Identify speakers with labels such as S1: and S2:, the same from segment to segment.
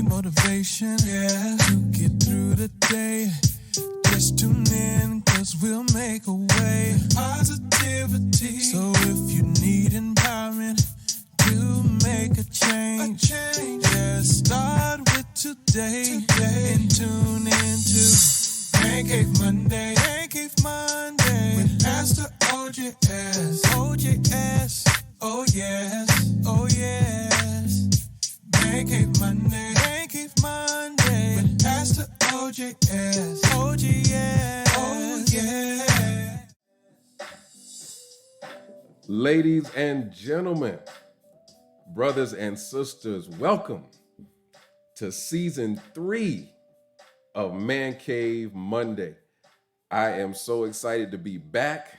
S1: motivation, yeah, to get through the day. Just tune in, cause we'll make a way. Positivity. So if you need empowerment to make a change, yeah, start with today. And tune into Pancake Monday. Pancake Monday with Pastor OJS. OJS. Oh yes. Oh yes. Pancake Monday. Pancake Monday with Pastor OJS. OJS. Oh yeah.
S2: Ladies and gentlemen, brothers and sisters, welcome to season 3 of Man Cave Monday. I am so excited to be back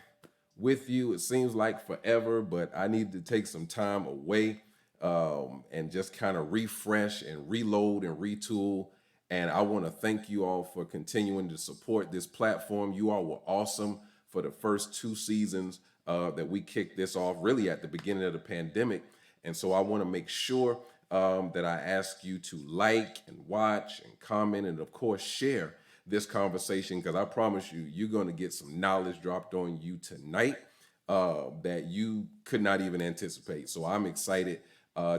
S2: with you. It seems like forever, but I need to take some time away and just kind of refresh and reload and retool. And I want to thank you all for continuing to support this platform. You all were awesome for the first 2 seasons that we kicked this off really at the beginning of the pandemic. And so I want to make sure that I ask you to like and watch and comment and of course share this conversation, because I promise you, you're going to get some knowledge dropped on you tonight that you could not even anticipate. So I'm excited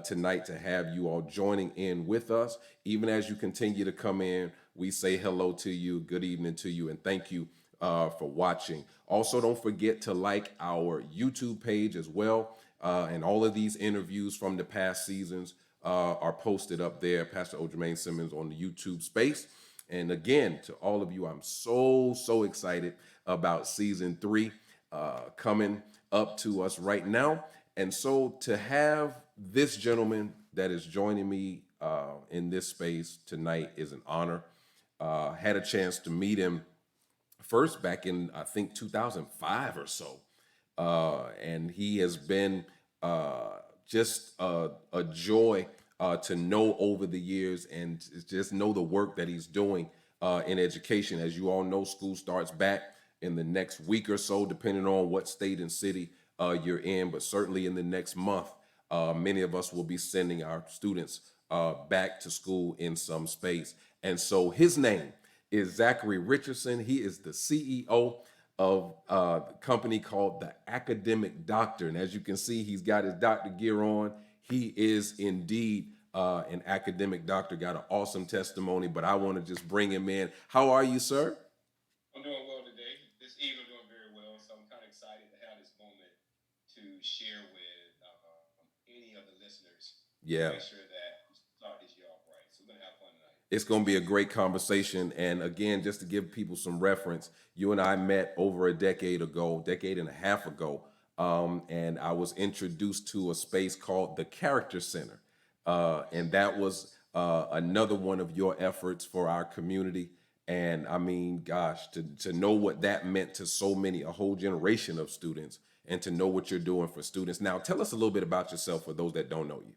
S2: tonight to have you all joining in with us. Even as you continue to come in, we say hello to you, good evening to you, and thank you for watching. Also, don't forget to like our YouTube page as well. And all of these interviews from the past seasons are posted up there. Pastor O'Jermaine Simmons on the YouTube space. And again, to all of you, I'm so excited about season 3 coming up to us right now. And so to have this gentleman that is joining me in this space tonight is an honor. Had a chance to meet him first back in, I think, 2005 or so. And he has been just a joy to know over the years, and just know the work that he's doing in education. As you all know, school starts back in the next week or so, depending on what state and city you're in, but certainly in the next month, many of us will be sending our students back to school in some space. And so his name is Zachery Richardson. He is the CEO of a company called The Academic Doctor. And as you can see, he's got his doctor gear on. He is indeed an academic doctor, got an awesome testimony, but I want to just bring him in. How are you, sir?
S3: I'm doing well today. This evening, I'm doing very well. So I'm kind of excited to have this moment to share with any of the listeners.
S2: Yeah.
S3: Make sure that we start this year off right. So we're going to have fun tonight.
S2: It's going to be a great conversation. And again, just to give people some reference, you and I met over a decade and a half ago. And I was introduced to a space called the Character Center. And that was another one of your efforts for our community. And I mean, gosh, to know what that meant to so many, a whole generation of students, and to know what you're doing for students. Now, tell us a little bit about yourself for those that don't know you.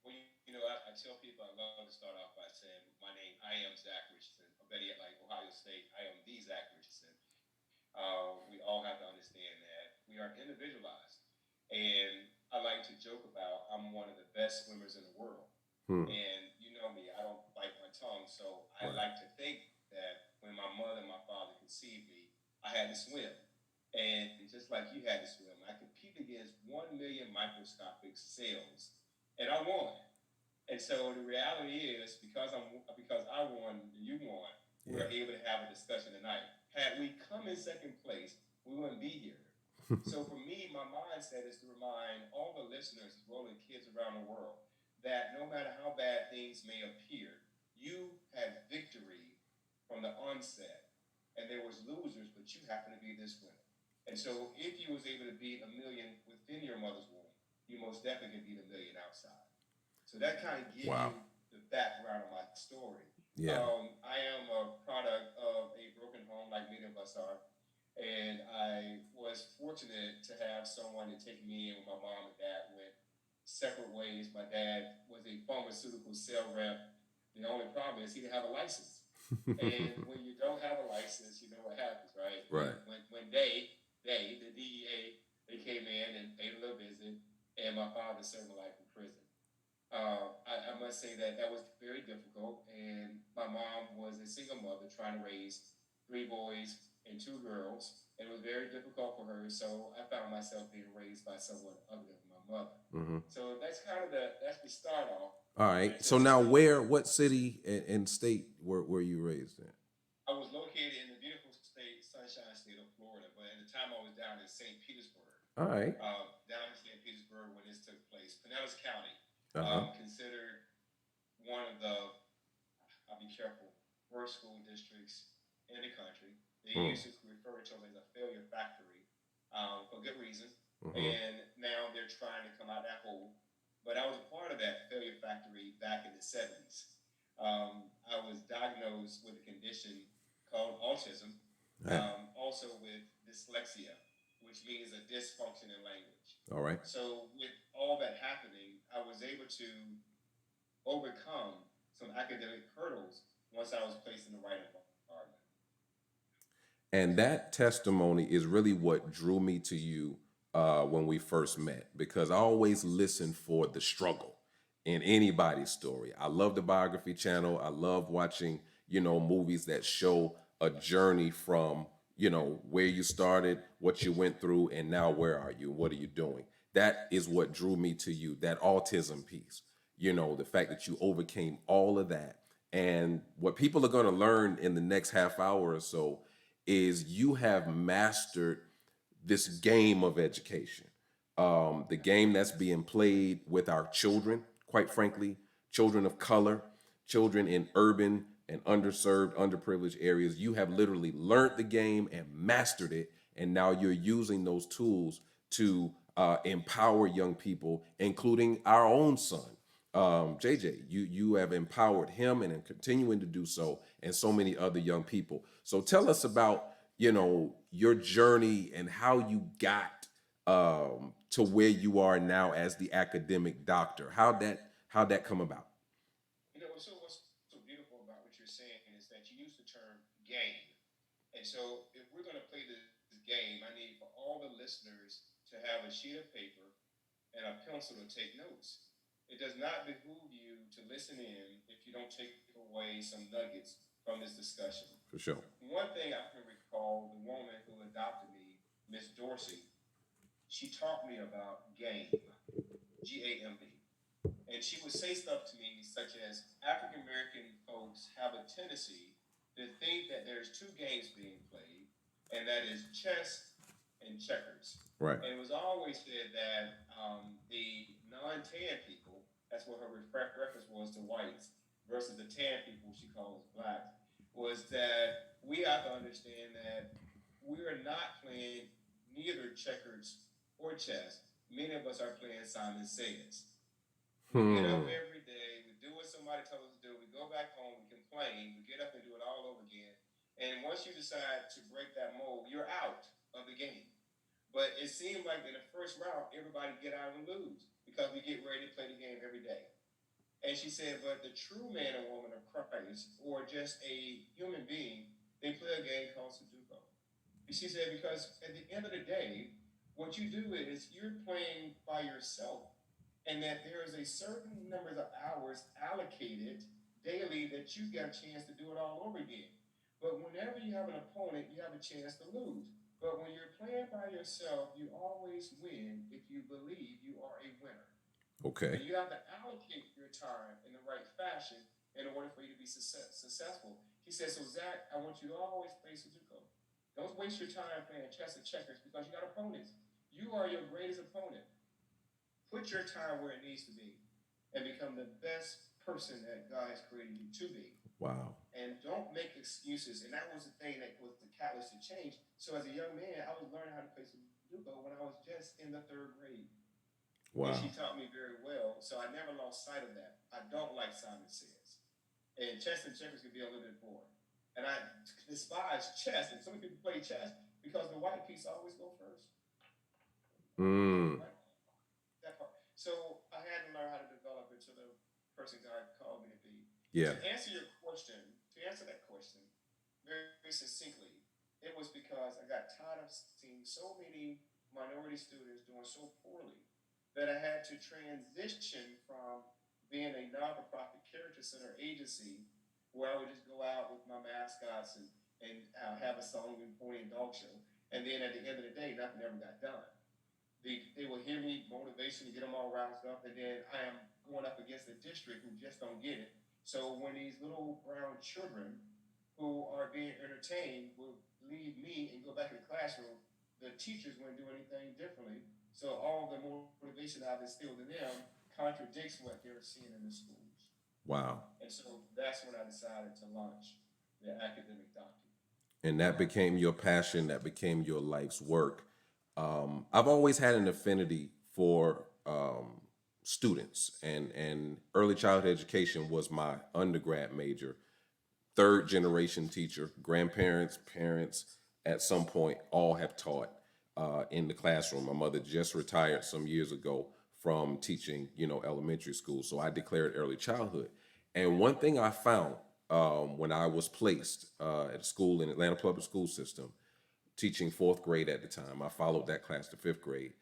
S3: Well, I tell people I love to start off by saying my name, I am Zach Richardson. Or better yet, like Ohio State, I am the Zach Richardson. We all have to understand that we are individualized. And I like to joke about I'm one of the best swimmers in the world. And you know me, I don't bite my tongue. So I like to think that when my mother and my father conceived me, I had to swim. And just like you had to swim, I competed against 1 million microscopic cells, and I won. And so the reality is, because I won and you won, we're able to have a discussion tonight. Had we come in second place, we wouldn't be here. So for me, my mindset is to remind all the listeners, as well as kids around the world, that no matter how bad things may appear, you had victory from the onset. And there was losers, but you happen to be this winner. And so if you was able to beat 1 million within your mother's womb, you most definitely can beat 1 million outside. So that kind of gives you the background of my story.
S2: Yeah.
S3: I am a product of a broken home, like many of us are. And I was fortunate to have someone to take me in when my mom and dad went separate ways. My dad was a pharmaceutical sales rep. The only problem is he didn't have a license. And when you don't have a license, you know what happens, right?
S2: Right.
S3: When they, the DEA, they came in and paid a little visit, and my father served life in prison. must say that that was very difficult. And my mom was a single mother trying to raise three boys and two girls. And it was very difficult for her. So I found myself being raised by someone other than my mother.
S2: Hmm.
S3: So that's kind of that's the start off.
S2: All
S3: And
S2: right.
S3: it
S2: So
S3: just
S2: now,
S3: took.
S2: what city and state were you raised in?
S3: I was located in the beautiful state, sunshine state of Florida, but at the time I was down in St. Petersburg.
S2: All right.
S3: Down in St. Petersburg when this took place, Pinellas County,
S2: Uh huh.
S3: considered one of the, I'll be careful, worst school districts in the country. They
S2: Hmm.
S3: used to refer to it as a failure factory for good reason.
S2: Hmm.
S3: And now they're trying to come out that hole. But I was a part of that failure factory back in the 70s. I was diagnosed with a condition called autism,
S2: All right.
S3: also with dyslexia, which means a dysfunction in language.
S2: All right.
S3: So, with all that happening, I was able to overcome some academic hurdles once I was placed in the right environment.
S2: And that testimony is really what drew me to you when we first met, because I always listen for the struggle in anybody's story. I love the biography channel. I love watching, movies that show a journey from, where you started, what you went through, and now where are you? What are you doing? That is what drew me to you, that autism piece, the fact that you overcame all of that. And what people are going to learn in the next half hour or so is you have mastered this game of education, the game that's being played with our children, quite frankly, children of color, children in urban and underserved, underprivileged areas. You have literally learned the game and mastered it, and now you're using those tools to empower young people, including our own son. JJ, you have empowered him and are continuing to do so, and so many other young people. So tell us about your journey and how you got to where you are now as the academic doctor. How that come about?
S3: What's so beautiful about what you're saying is that you use the term game. And so, if we're going to play this game, I need for all the listeners to have a sheet of paper and a pencil to take notes. It does not behoove you to listen in if you don't take away some nuggets from this discussion.
S2: For sure.
S3: One thing I can recall, the woman who adopted me, Miss Dorsey, she taught me about game, GAME. And she would say stuff to me such as African American folks have a tendency to think that there's two games being played, and that is chess and checkers.
S2: Right.
S3: And it was always said that the non-tan people, that's what her reference was to whites, versus the tan people she calls blacks, was that we have to understand that we are not playing neither checkers or chess. Many of us are playing Simon Says. We get up
S2: Hmm.
S3: every day, we do what somebody told us to do, we go back home, we complain, we get up and do it all over again. And once you decide to break that mold, you're out of the game. But it seemed like in the first round, everybody get out and lose because we get ready to play the game every day. And she said, but the true man or woman of Christ, or just a human being, they play a game called Sudoku. She said, because at the end of the day, what you do is you're playing by yourself, and that there is a certain number of hours allocated daily that you get a chance to do it all over again. But whenever you have an opponent, you have a chance to lose. But when you're playing by yourself, you always win if you believe you are a winner.
S2: Okay.
S3: And you have to allocate your time in the right fashion in order for you to be successful. He says, so Zach, I want you to always play Sudoku. Don't waste your time playing chess and checkers because you got opponents. You are your greatest opponent. Put your time where it needs to be and become the best person that God has created you to be.
S2: Wow.
S3: And don't make excuses. And that was the thing that was the catalyst to change. So as a young man, I was learning how to play Sudoku when I was just in the third grade. And
S2: Wow.
S3: she taught me very well. So I never lost sight of that. I don't like Simon Says. And chess and checkers can be a little bit boring. And I despise chess. And some people play chess because the white piece always go first.
S2: Mm.
S3: Right? That part. So I had to learn how to develop into the person God called me to be.
S2: Yeah.
S3: To answer that question very, very succinctly, it was because I got tired of seeing so many minority students doing so poorly that I had to transition from being a non-for-profit character center agency where I would just go out with my mascots and have a song and pony and dog show. And then at the end of the day, nothing ever got done. They will hear me motivation to get them all roused up, and then I am going up against a district who just don't get it. So when these little brown children who are being entertained will leave me and go back in the classroom, the teachers wouldn't do anything differently. So all the motivation I've instilled in them contradicts what they're seeing in the schools.
S2: Wow.
S3: And so that's when I decided to launch the academic document.
S2: And that became your passion, that became your life's work. I've always had an affinity for students, and early childhood education was my undergrad major. Third generation teacher, grandparents, parents, at some point, all have taught in the classroom. My mother just retired some years ago from teaching, elementary school. So I declared early childhood. And one thing I found when I was placed at a school in Atlanta Public School System, teaching fourth grade at the time, I followed that class to fifth grade.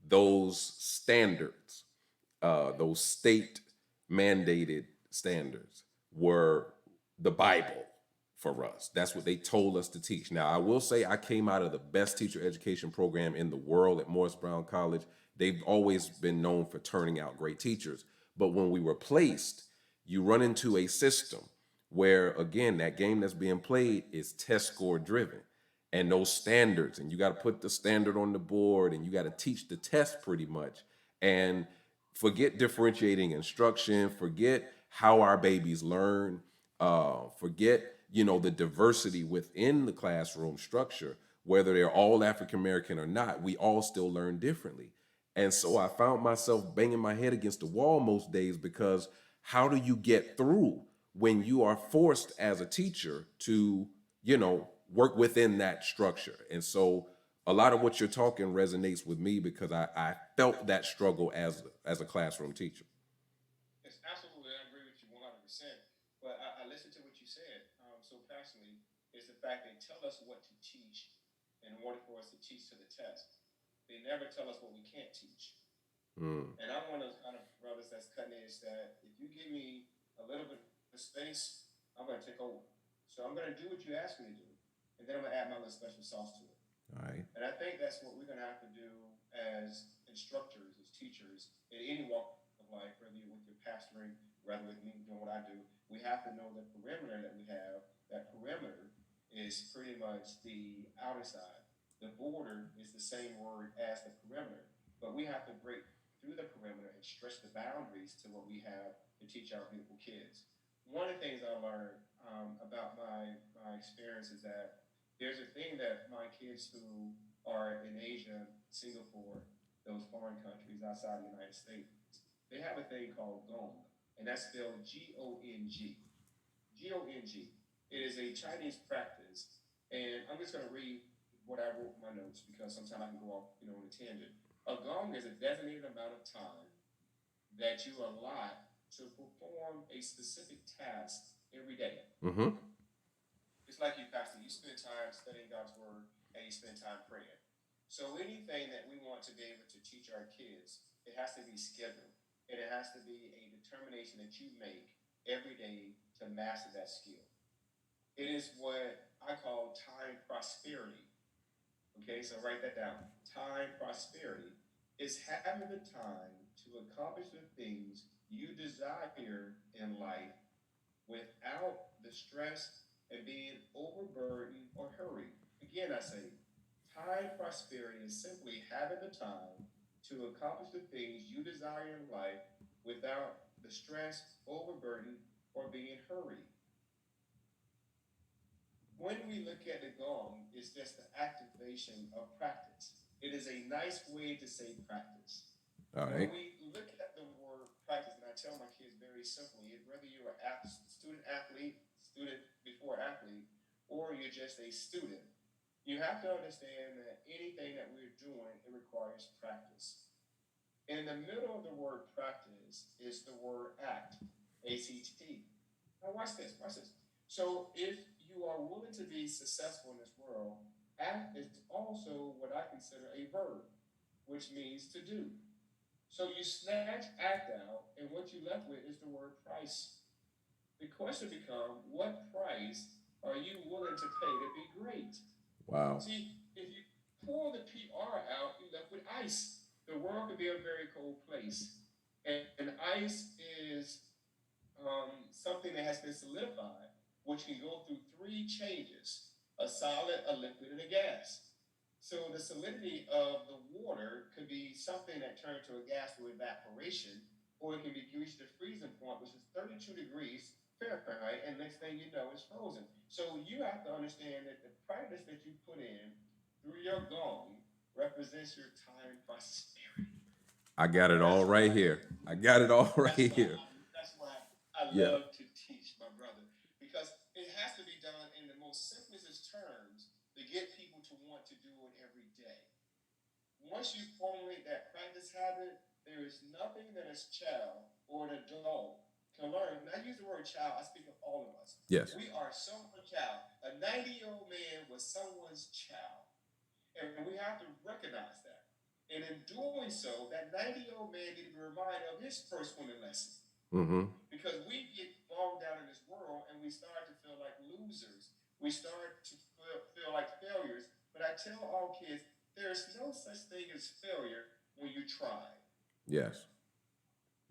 S2: Those standards, those state mandated standards, were the Bible for us. That's what they told us to teach. Now, I will say I came out of the best teacher education program in the world at Morris Brown College. They've always been known for turning out great teachers. But when we were placed, you run into a system where, again, that game that's being played is test score driven. And those standards, and you got to put the standard on the board, and you got to teach the test pretty much. And forget differentiating instruction, forget how our babies learn, forget the diversity within the classroom structure, whether they're all African American or not, we all still learn differently. And so I found myself banging my head against the wall most days, because how do you get through when you are forced as a teacher to work within that structure? And so a lot of what you're talking resonates with me, because I felt that struggle as a classroom teacher.
S3: Yes, absolutely. I agree with you 100%. But I listened to what you said so passionately is the fact they tell us what to teach in order for us to teach to the test. They never tell us what we can't teach.
S2: Mm.
S3: And I'm one of those kind of brothers that's cutting edge that if you give me a little bit of space, I'm going to take over. So I'm going to do what you ask me to do. And then I'm going to add my little special sauce to it.
S2: All right.
S3: And I think that's what we're going to have to do as instructors, as teachers, in any walk of life, whether you're with your pastoring, whether with me doing what I do. We have to know the perimeter that we have. That perimeter is pretty much the outer side. The border is the same word as the perimeter. But we have to break through the perimeter and stretch the boundaries to what we have to teach our beautiful kids. One of the things I learned about my experience is that there's a thing that my kids who are in Asia, Singapore, those foreign countries outside the United States, they have a thing called gong, and that's spelled Gong. Gong. It is a Chinese practice, and I'm just going to read what I wrote in my notes because sometimes I can go off, on a tangent. A gong is a designated amount of time that you allot to perform a specific task every day.
S2: Mm-hmm.
S3: It's like you, Pastor. You spend time studying God's word and you spend time praying. So anything that we want to be able to teach our kids, it has to be scheduled. And it has to be a determination that you make every day to master that skill. It is what I call time prosperity. Okay, so write that down. Time prosperity is having the time to accomplish the things you desire in life without the stress and being overburdened or hurried. Again, I say, time prosperity is simply having the time to accomplish the things you desire in life without the stress, overburden, or being hurried. When we look at the gong, it's just the activation of practice. It is a nice way to say practice.
S2: All
S3: When
S2: right.
S3: we look at the word practice, and I tell my kids very simply, whether you're a student athlete, student before athlete, or you're just a student, you have to understand that anything that we're doing, it requires practice. In the middle of the word practice is the word act, ACT. Now watch this, watch this. So if you are willing to be successful in this world, act is also what I consider a verb, which means to do. So you snatch act out, and what you left with is the word price. The question becomes, what price are you willing to pay to be great?
S2: Wow.
S3: See, if you pull the PR out, you're left with ice. The world could be a very cold place. And ice is something that has been solidified, which can go through three changes: a solid, a liquid, and a gas. So the solidity of the water could be something that turns to a gas through evaporation, or it can be reached the freezing point, which is 32 degrees Fahrenheit, and next thing you know, it's frozen. So you have to understand that the practice that you put in through your gong represents your time prosperity.
S2: I got it all
S3: That's
S2: right
S3: why
S2: here. I got it all right here.
S3: that's why I
S2: Yeah.
S3: love to teach my brother, because it has to be done in the most simplest terms to get people to want to do it every day. Once you formulate that practice habit, there is nothing that a child or an adult can learn. When I use the word child, I speak of all of us.
S2: Yes.
S3: We are someone's child. A 90-year-old man was someone's child. And we have to recognize that. And in doing so, that 90-year-old man needs to be reminded of his first swimming lesson.
S2: Mm-hmm.
S3: Because we get bogged down in this world and we start to feel like losers. We start to feel like failures. But I tell all kids, there's no such thing as failure when you try.
S2: Yes.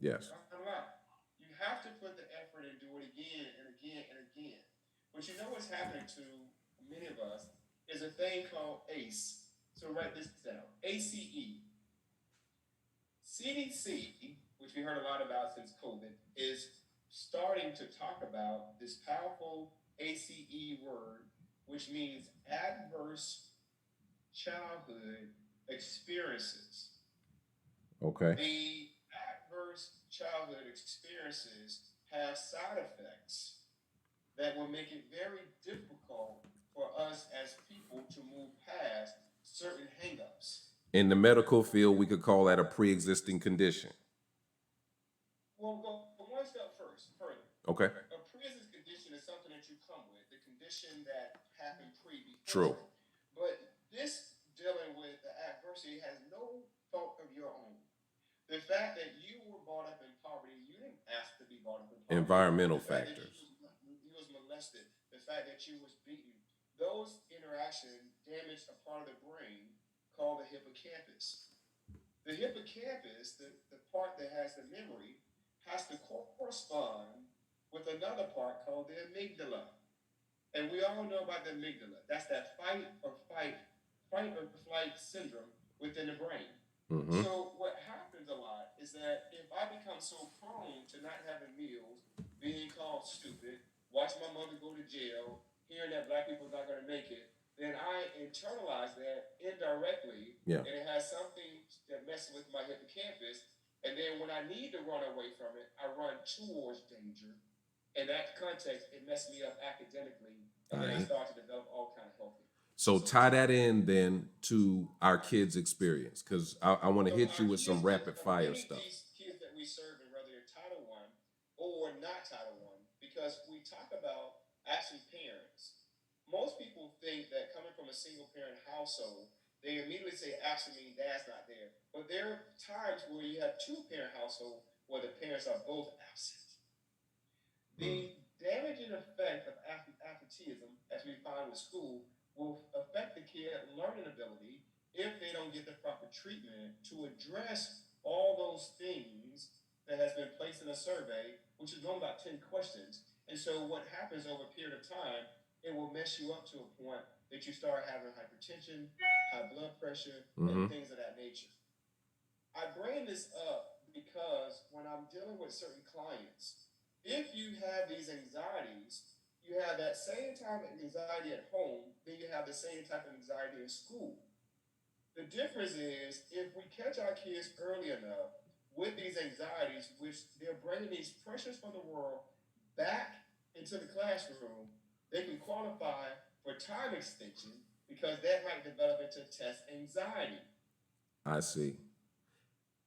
S2: Yes.
S3: Bottom line. You have to put the effort and do it again and again and again. But you know what's happening to many of us is a thing called ACE. So write this down. ACE. CDC, which we heard a lot about since COVID, is starting to talk about this powerful ACE word, which means adverse childhood experiences.
S2: Okay.
S3: The adverse childhood experiences have side effects that will make it very difficult for us as people to move past certain hangups.
S2: In the medical field, we could call that a pre-existing condition.
S3: We'll go one step further.
S2: Okay.
S3: A pre-existing condition is something that you come with, the condition that happened
S2: True.
S3: before. But this dealing with the adversity has no fault of your own. The fact that you were brought up in poverty, you didn't ask to be brought up in poverty.
S2: Environmental
S3: The fact that
S2: factors.
S3: you was molested, the fact that you was beaten, those interactions damage a part of the brain called the hippocampus. The hippocampus, the part that has the memory, has to correspond with another part called the amygdala. And we all know about the amygdala. That's that fight or flight syndrome within the brain.
S2: Mm-hmm.
S3: So what happens a lot is that if I become so prone to not having meals, being called stupid, watching my mother go to jail, hearing that black people are not going to make it, then I internalize that indirectly,
S2: Yeah.
S3: and it has something that messes with my hippocampus. And then when I need to run away from it, I run towards danger. In that context, it messed me up academically, and then I
S2: Right.
S3: start to develop all kind of healthy.
S2: So tie that in then to our kids' experience, because I want to
S3: So
S2: hit
S3: our
S2: you with some
S3: kids,
S2: rapid fire
S3: many of
S2: stuff.
S3: these kids that we serve, and whether they're Title One or not Title One, because we talk about actually parents. Most people think that coming from a single parent household, they immediately say actually mean dad's not there. But there are times where you have two parent household where the parents are both absent.
S2: Mm.
S3: The damaging effect of absenteeism, as we find with school, will affect the kid learning ability if they don't get the proper treatment to address all those things that has been placed in a survey, which is only about 10 questions. And so what happens over a period of time, it will mess you up to a point that you start having hypertension, high blood pressure,
S2: Mm-hmm.
S3: and things of that nature. I bring this up because when I'm dealing with certain clients, if you have these anxieties, you have that same type of anxiety at home, then you have the same type of anxiety in school. The difference is if we catch our kids early enough with these anxieties, which they're bringing these pressures from the world back into the classroom, they can qualify for time extension because that might develop into test anxiety.
S2: I see.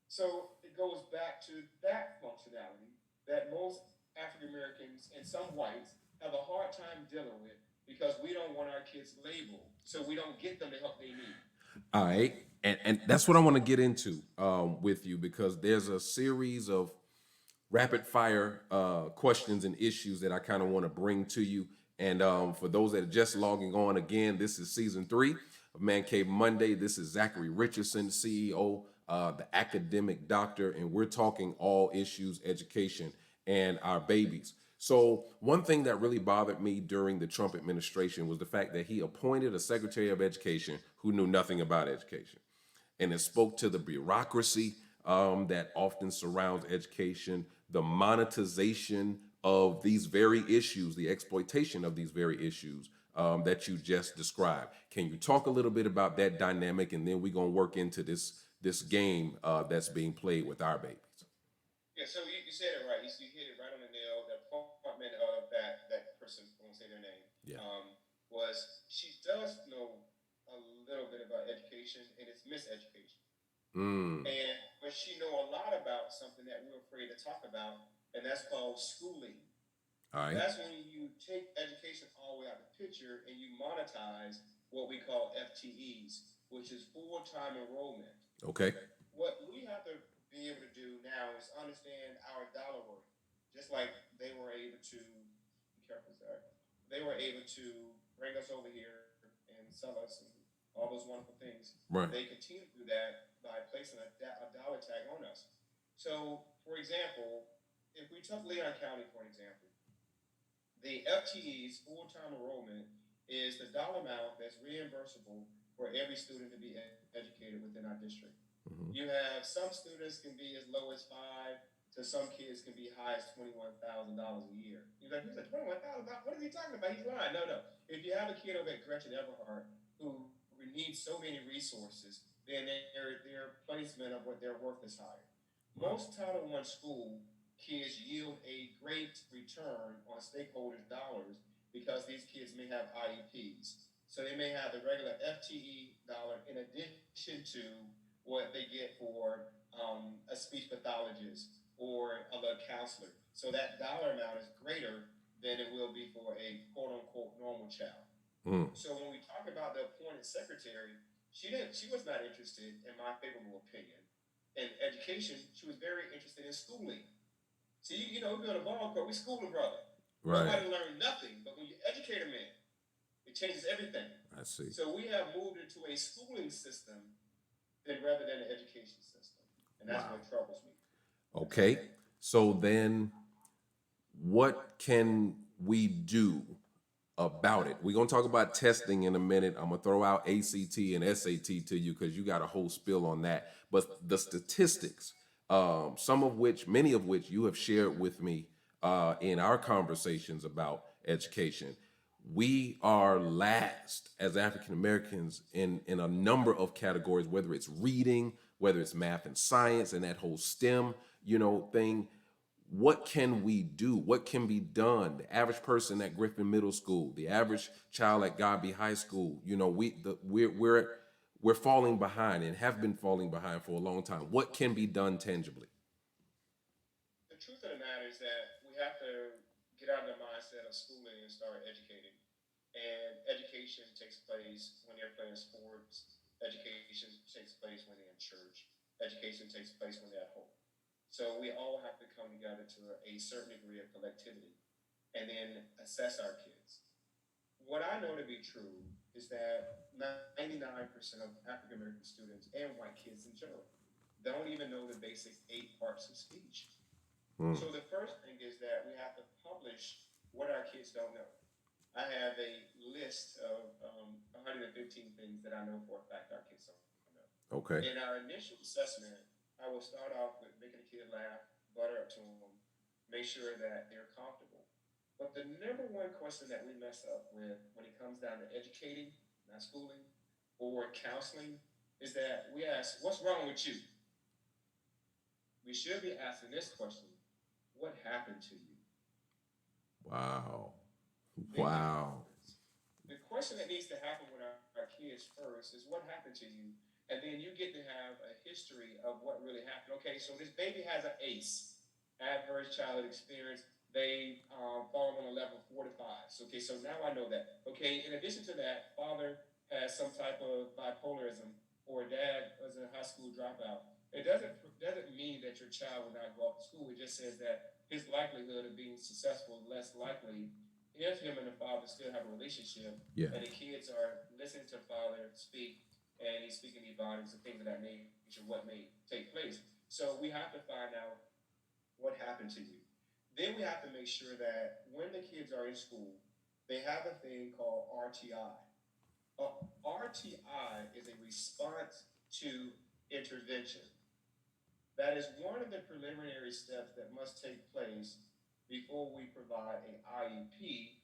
S3: So it goes back to that functionality that most African Americans and some whites have a hard time dealing with because we don't want our kids labeled. So we don't get them the help they need.
S2: All right. And that's what I want to get into with you, because there's a series of rapid fire questions and issues that I kind of want to bring to you. And for those that are just logging on, again, this is season 3 of Man Cave Monday. This is Zachery Richardson, CEO, the academic doctor, and we're talking all issues education and our babies. So, one thing that really bothered me during the Trump administration was the fact that he appointed a Secretary of Education who knew nothing about education, and it spoke to the bureaucracy that often surrounds education, the monetization of these very issues, the exploitation of these very issues that you just described. Can you talk a little bit about that dynamic, and then we're gonna work into this game that's being played with our babies?
S3: Yeah, so you said it right. You hit it right on the nail. The appointment of that person, I won't say their name,
S2: Yeah.
S3: was she does know a little bit about education, and it's miseducation.
S2: Mm.
S3: And but she know a lot about something that we're afraid to talk about, and that's called schooling.
S2: All right.
S3: That's when you take education all the way out of the picture and you monetize what we call FTEs, which is full-time enrollment.
S2: Okay.
S3: What we have to be able to do now is understand our dollar worth, just like they were able to. Be careful, sorry. They were able to bring us over here and sell us and all those wonderful things.
S2: Right.
S3: They continue to do that by placing a dollar tag on us. So, for example, if we took Leon County for an example, the FTE's full-time enrollment is the dollar amount that's reimbursable for every student to be educated within our district.
S2: Mhm.
S3: You have some students can be as low as five, to some kids can be high as $21,000 a year. You're like, he's like $21,000. What is he talking about? He's lying. No, no. If you have a kid over at Gretchen Everhart who needs so many resources, then their placement of what they're worth is higher.
S2: Wow.
S3: Most Title I school kids yield a great return on stakeholders' dollars because these kids may have IEPs. So they may have the regular FTE dollar in addition to what they get for a speech pathologist or a little counselor. So that dollar amount is greater than it will be for a quote unquote normal child.
S2: Mm.
S3: So when we talk about the appointed secretary, she was not interested, in my favorable opinion, in education. She was very interested in schooling. See, we go to ball court, we school a brother.
S2: Right.
S3: Nobody learned nothing, but when you educate a man, it changes everything.
S2: I see.
S3: So we have moved into a schooling system than rather than an education system, and that's
S2: Wow.
S3: what troubles me.
S2: Okay. So then what can we do about it? We're gonna talk about testing in a minute. I'm gonna throw out ACT and SAT to you because you got a whole spill on that. But the statistics, some of which, many of which you have shared with me in our conversations about education. We are last as African Americans in a number of categories, whether it's reading, whether it's math and science, and that whole STEM, thing. What can we do? What can be done? The average person at Griffin Middle School, the average child at Godby High School, we're falling behind and have been falling behind for a long time. What can be done tangibly?
S3: The truth of the matter is that we have to get out of the mindset of schooling and start educating. And education takes place when they're playing sports. Education takes place when they're in church. Education takes place when they're at home. So we all have to come together to a certain degree of collectivity and then assess our kids. What I know to be true is that 99% of African American students and white kids in general don't even know the basic 8 parts of speech.
S2: Hmm.
S3: So the first thing is that we have to publish what our kids don't know. I have a list of 115 things that I know for a fact our kids don't know.
S2: Okay.
S3: In our initial assessment, I will start off with making a kid laugh, butter up to them, make sure that they're comfortable. But the number one question that we mess up with when it comes down to educating, not schooling, or counseling, is that we ask, "What's wrong with you?" We should be asking this question: "What happened to you?"
S2: Wow.
S3: Big
S2: Wow.
S3: difference. The question that needs to happen with our kids first is what happened to you, and then you get to have a history of what really happened. Okay, so this baby has an ACE, adverse childhood experience. They fall on a level 4 to 5. So, okay, so now I know that. Okay, in addition to that, father has some type of bipolarism, or a dad was a high school dropout, it doesn't mean that your child will not go off to school. It just says that his likelihood of being successful is less likely if him and the father still have a relationship,
S2: Yeah.
S3: and the kids are listening to father speak, and he's speaking these bodies and things of that nature, what may take place. So we have to find out what happened to you. Then we have to make sure that when the kids are in school, they have a thing called RTI. RTI is a response to intervention. That is one of the preliminary steps that must take place before we provide an IEP,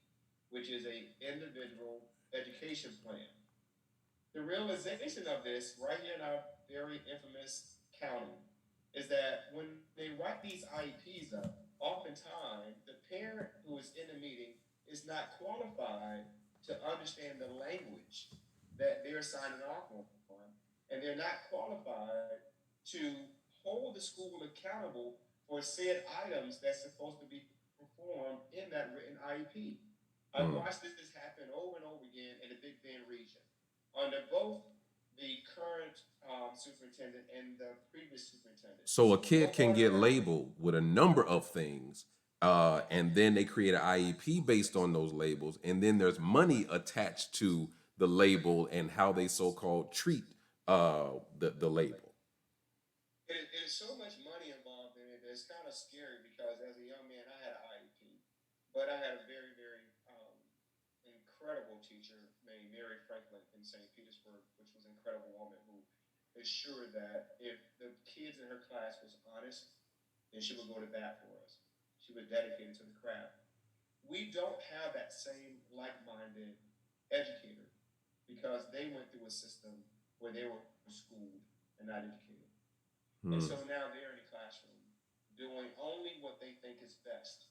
S3: which is a individual education plan. The realization of this right here in our very infamous county is that when they write these IEPs up, oftentimes the parent who is in the meeting is not qualified to understand the language that they're signing off on, and they're not qualified to hold the school accountable for said items that's supposed to be performed in that written IEP. I've
S2: Mm.
S3: watched this happen over and over again in the Big Bend region under both the current superintendent and the previous superintendent.
S2: So a kid
S3: Both
S2: can
S3: of them
S2: get
S3: are
S2: labeled with a number of things, and then they create an IEP based on those labels, and then there's money attached to the label and how they so-called treat the label.
S3: it is so much money involved in it that it's kind of scary because as a young man, I had an IEP, but I had a very, very incredible teacher named Mary Franklin in St. Petersburg, which was an incredible woman who assured that if the kids in her class was honest, then she would go to bat for us. She was dedicated to the craft. We don't have that same like-minded educator because they went through a system where they were schooled and not educated. And so
S2: Hmm.
S3: now they're in the classroom doing only what they think is best.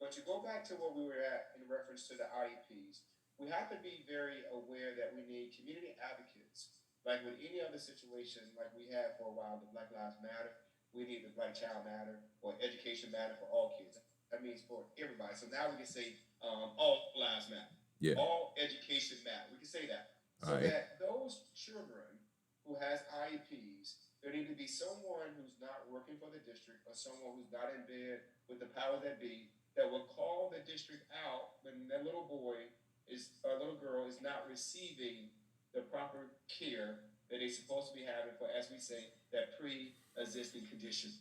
S3: But to go back to what we were at in reference to the IEPs, we have to be very aware that we need community advocates. Like with any other situation, like we had for a while, the Black Lives Matter, we need the Black Child Matter or Education Matter for all kids. That means for everybody. So now we can say all lives matter,
S2: Yeah.
S3: all education matter. We can say that. So
S2: All right.
S3: that those children who has IEPs, there need to be someone who's not working for the district or someone who's not in bed with the powers that be that will call the district out when that little boy is or little girl is not receiving the proper care that they're supposed to be having for, as we say, that pre-existing condition.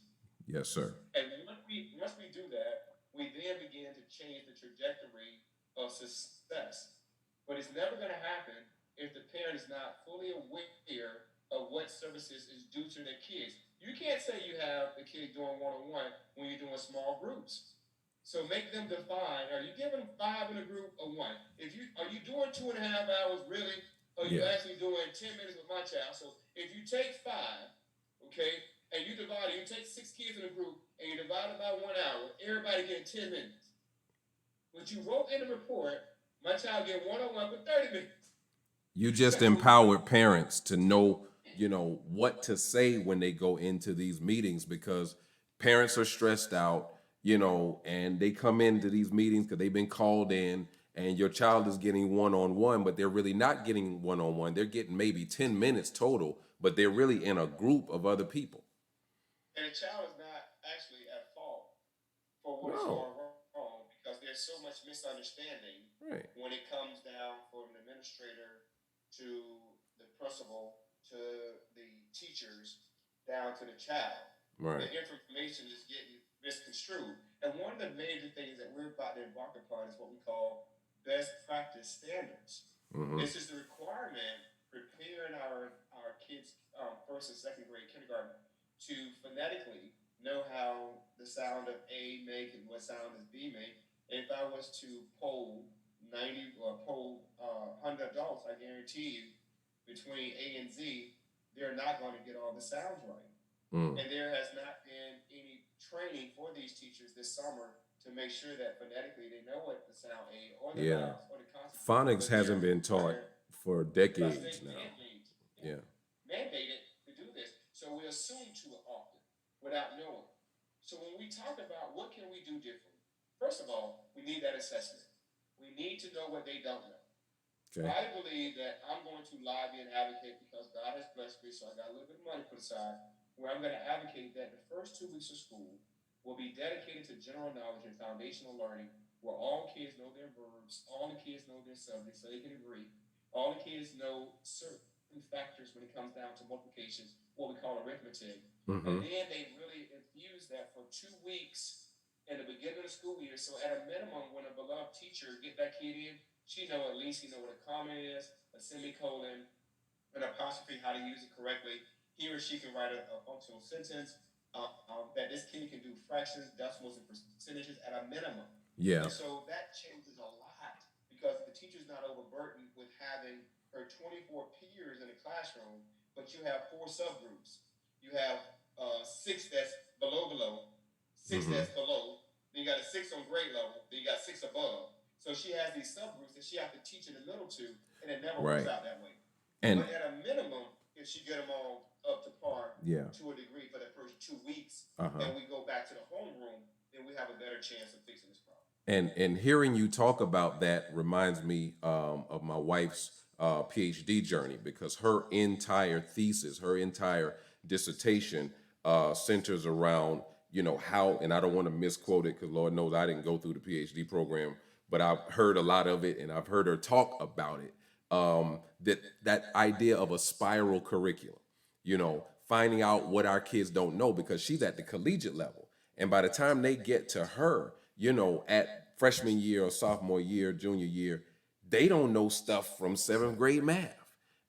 S2: Yes, sir.
S3: And once we do that, we then begin to change the trajectory of success. But it's never going to happen if the parent is not fully aware of what services is due to their kids. You can't say you have the kid doing one-on-one when you're doing small groups. So make them define. Are you giving them five in a group or one? If you are you doing 2.5 hours really, or are you
S2: Yeah.
S3: actually doing 10 minutes with my child? So if you take five, okay, and you divide it, you take six kids in a group and you divide it by 1 hour, everybody getting 10 minutes. But you wrote in the report, my child get one-on-one for 30 minutes.
S2: You just
S3: So
S2: empowered parents to know, what to say when they go into these meetings because parents are stressed out, and they come into these meetings because they've been called in and your child is getting one-on-one, but they're really not getting one-on-one. They're getting maybe 10 minutes total, but they're really in a group of other people.
S3: and the child is not actually at fault for what is
S2: No.
S3: going wrong because there's so much misunderstanding
S2: Right.
S3: when it comes down from the administrator to the principal to the teachers down to the child. The
S2: Right.
S3: information is getting misconstrued. And one of the major things that we're about to embark upon is what we call best practice standards.
S2: Mm-hmm.
S3: This is the requirement preparing our kids first and second grade kindergarten to phonetically know how the sound of A make and what sound is B make. If I was to poll 90 or poll 100 adults, I guarantee you between A and Z, they're not going to get all the sounds right.
S2: Mm.
S3: And there has not been any training for these teachers this summer to make sure that phonetically they know what the sound A or the
S2: Yeah.
S3: vowels or the consonants,
S2: Phonics
S3: but they are
S2: hasn't been taught
S3: required
S2: for
S3: because
S2: decades
S3: they
S2: now. Yeah.
S3: mandated to do this. So we assume too often without knowing. So when we talk about what can we do differently, first of all, we need that assessment. We need to know what they don't know.
S2: Okay.
S3: I believe that I'm going to lobby and advocate because God has blessed me, so I got a little bit of money put aside, where I'm going to advocate that the first 2 weeks of school will be dedicated to general knowledge and foundational learning, where all kids know their verbs, all the kids know their subjects so they can agree, all the kids know certain factors when it comes down to multiplications, what we call arithmetic, and
S2: Mm-hmm.
S3: then they really infuse that for 2 weeks in the beginning of the school year. So at a minimum, when a beloved teacher get that kid in, she know at least he know what a comma is, a semicolon, an apostrophe, how to use it correctly. He or she can write a functional sentence. That this kid can do fractions, decimals, and percentages at a minimum. And
S2: Yeah.
S3: so that changes a lot because the teacher's not overburdened with having her 24 peers in the classroom, but you have four subgroups. You have six that's below, six
S2: Mm-hmm.
S3: that's below, then you got a six on grade level, then you got six above. So she has these subgroups that she has to teach in the middle to, and it never works
S2: Right.
S3: out that way.
S2: And
S3: But at a minimum, if she get them all up to par
S2: yeah.
S3: to a degree for the first 2 weeks,
S2: Uh-huh.
S3: and we go back to the homeroom, then we have a better chance of fixing this problem.
S2: And hearing you talk about that reminds me of my wife's PhD journey, because her entire thesis, her entire dissertation centers around, how, and I don't want to misquote it because Lord knows I didn't go through the PhD program, but I've heard a lot of it and I've heard her talk about it. That idea of a spiral curriculum, finding out what our kids don't know, because she's at the collegiate level. And by the time they get to her, at freshman year or sophomore year, junior year, they don't know stuff from seventh grade math.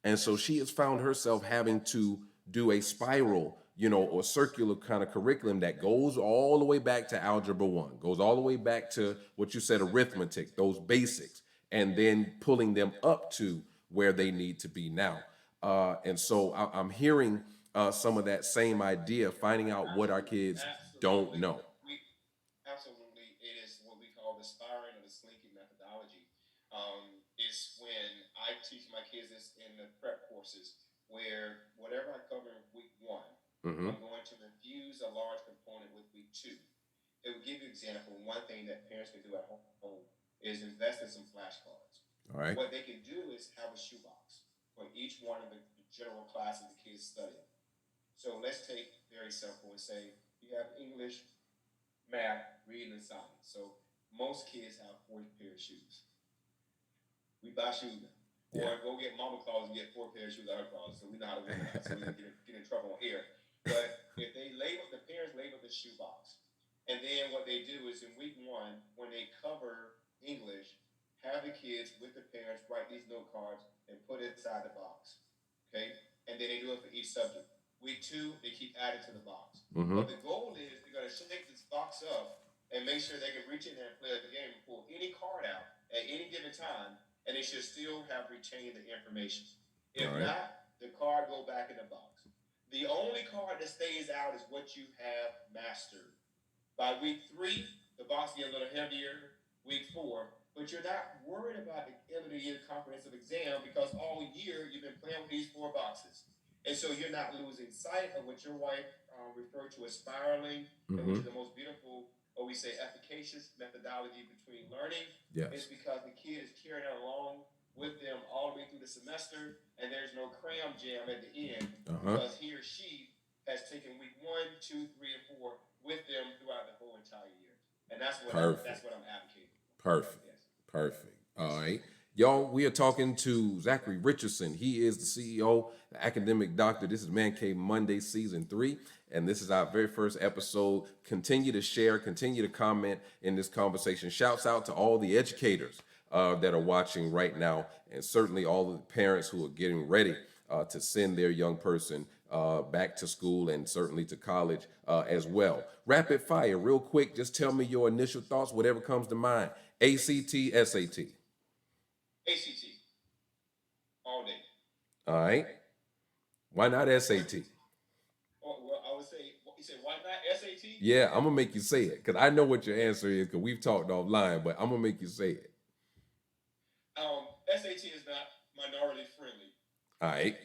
S2: And so she has found herself having to do a spiral, or circular kind of curriculum that goes all the way back to algebra one, goes all the way back to what you said, arithmetic, those basics, and then pulling them up to where they need to be now. And so I'm hearing some of that same idea, finding out what our kids don't
S3: Absolutely.
S2: know.
S3: We absolutely it is what we call the sparring or the slinking methodology. Is when I teach my kids this in the prep courses, where whatever I cover in week 1,
S2: Mm-hmm.
S3: I'm going to infuse a large component with week 2. It will give you an example. One thing that parents can do at home is invest in some flashcards.
S2: All right.
S3: What they can do is have a shoebox for each one of the general classes the kids study. So let's take very simple and say you have English, math, reading, and science. So most kids have 40 pair of shoes. We buy shoes now.
S2: Yeah.
S3: Or go get mama clothes and get 4 pair of shoes out of her closet. So we know how to organize. So we don't get in trouble on here. But if the parents label the shoebox, and then what they do is in week 1, when they cover English, have the kids with the parents write these note cards and put it inside the box. Okay? And then they do it for each subject. Week 2, they keep adding to the box.
S2: Mm-hmm.
S3: But the goal is they're going to shake this box up and make sure they can reach in there and play the game and pull any card out at any given time, and they should still have retained the information. If
S2: All right.
S3: not, the card go back in the box. The only card that stays out is what you have mastered. By week 3, the box gets a little heavier. Week 4, but you're not worried about the end of the year comprehensive exam because all year you've been playing with these 4 boxes. And so you're not losing sight of what your wife referred to as spiraling, and which
S2: Mm-hmm.
S3: is the most beautiful, or we say efficacious methodology between learning. It's
S2: Yes.
S3: because the kid is carrying it along with them all the way through the semester, and there's no cram jam at the end
S2: Uh-huh.
S3: because he or she has taken week 1, 2, 3, and 4 with them throughout the whole entire year. And that's what
S2: Perfect.
S3: I'm advocating.
S2: Perfect.
S3: Yes.
S2: Perfect. All right. Y'all, we are talking to Zachery Richardson. He is the CEO, the academic doctor. This is Man Cave Monday, season 3. And this is our very first episode. Continue to share, continue to comment in this conversation. Shouts out to all the educators that are watching right now, and certainly all of the parents who are getting ready to send their young person back to school and certainly to college as well. Rapid fire, real quick. Just tell me your initial thoughts, whatever comes to mind. ACT, SAT.
S3: ACT all day.
S2: All right. Why not SAT?
S3: Well, I would say, you said why not SAT?
S2: Yeah, I'm gonna make you say it because I know what your answer is because we've talked offline, but I'm gonna make you say it.
S3: SAT is not minority friendly.
S2: All right.